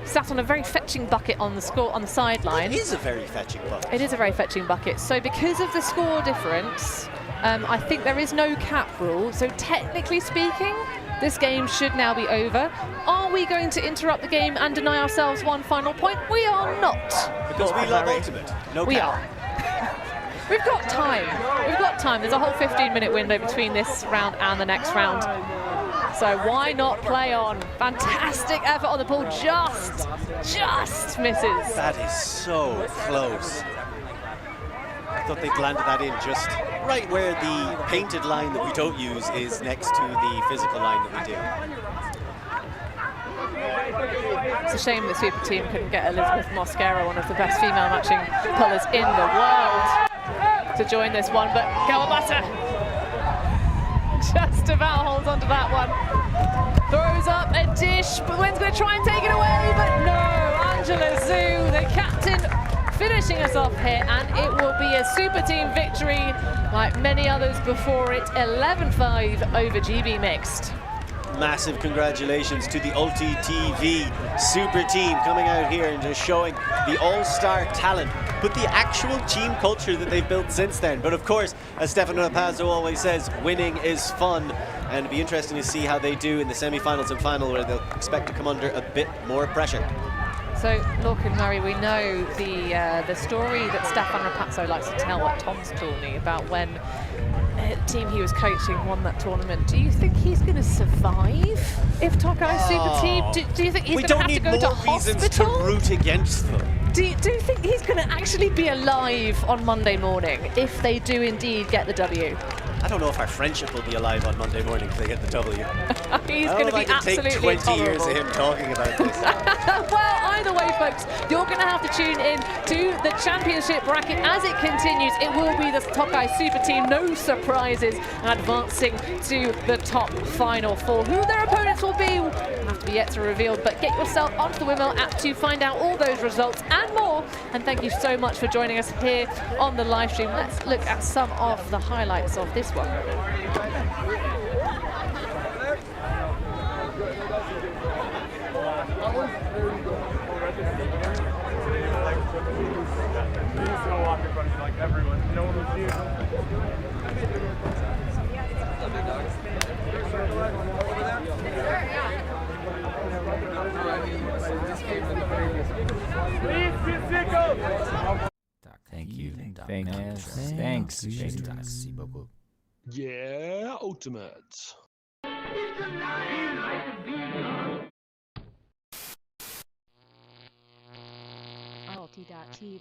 sat on a very fetching bucket on the sideline. It is a very fetching bucket. It is a very fetching bucket. So, because of the score difference, I think there is no cap rule. So, technically speaking, this game should now be over. Are we going to interrupt the game and deny ourselves one final point? We are not. Because we love Ultimate. No cap. We are. We've got time. We've got time. There's a whole 15-minute window between this round and the next round. So why not play on? Fantastic effort on the ball. Just misses. That is so close. I thought they'd landed that in just right where the painted line that we don't use is next to the physical line that we do. It's a shame that SuperTeam couldn't get Elizabeth Mosquera, one of the best female matching pullers in the world, to join this one, but Kawabata just about holds onto that one. Throws up a dish, but Wynn's going to try and take it away, but no. Angela Zhu, the captain, finishing us off here, and it will be a SuperTeam victory like many others before it, 11-5 over GB Mixed. Massive congratulations to the ULTI.TV super team coming out here and just showing the all-star talent, but the actual team culture that they've built since then. But of course, as Stefano Pazzo always says, winning is fun, and it'll be interesting to see how they do in the semi-finals and final, where they'll expect to come under a bit more pressure. So, Lorcan Murray, we know the story that Stefano Pazzo likes to tell at Tom's tourney about when the team he was coaching won that tournament. Do you think he's going to survive if TOKAY SuperTeam? Do you think he's going to have to go to hospital? We don't need more reasons to root against them. Do you think he's going to actually be alive on Monday morning if they do indeed get the W? I don't know if our friendship will be alive on Monday morning if they get the W. He's going to be absolutely take 20 years of him talking about this. Well, either way, folks, you're going to have to tune in to the championship bracket as it continues. It will be the TOKAY SuperTeam, no surprises, advancing to the top final four. Who their opponents will be will have to be yet to reveal, but get yourself onto the Windmill app to find out all those results and more. And thank you so much for joining us here on the live stream. Let's look at some of the highlights of this one. Thank you. Thanks. Yeah, Ultimate. ULTI.TV.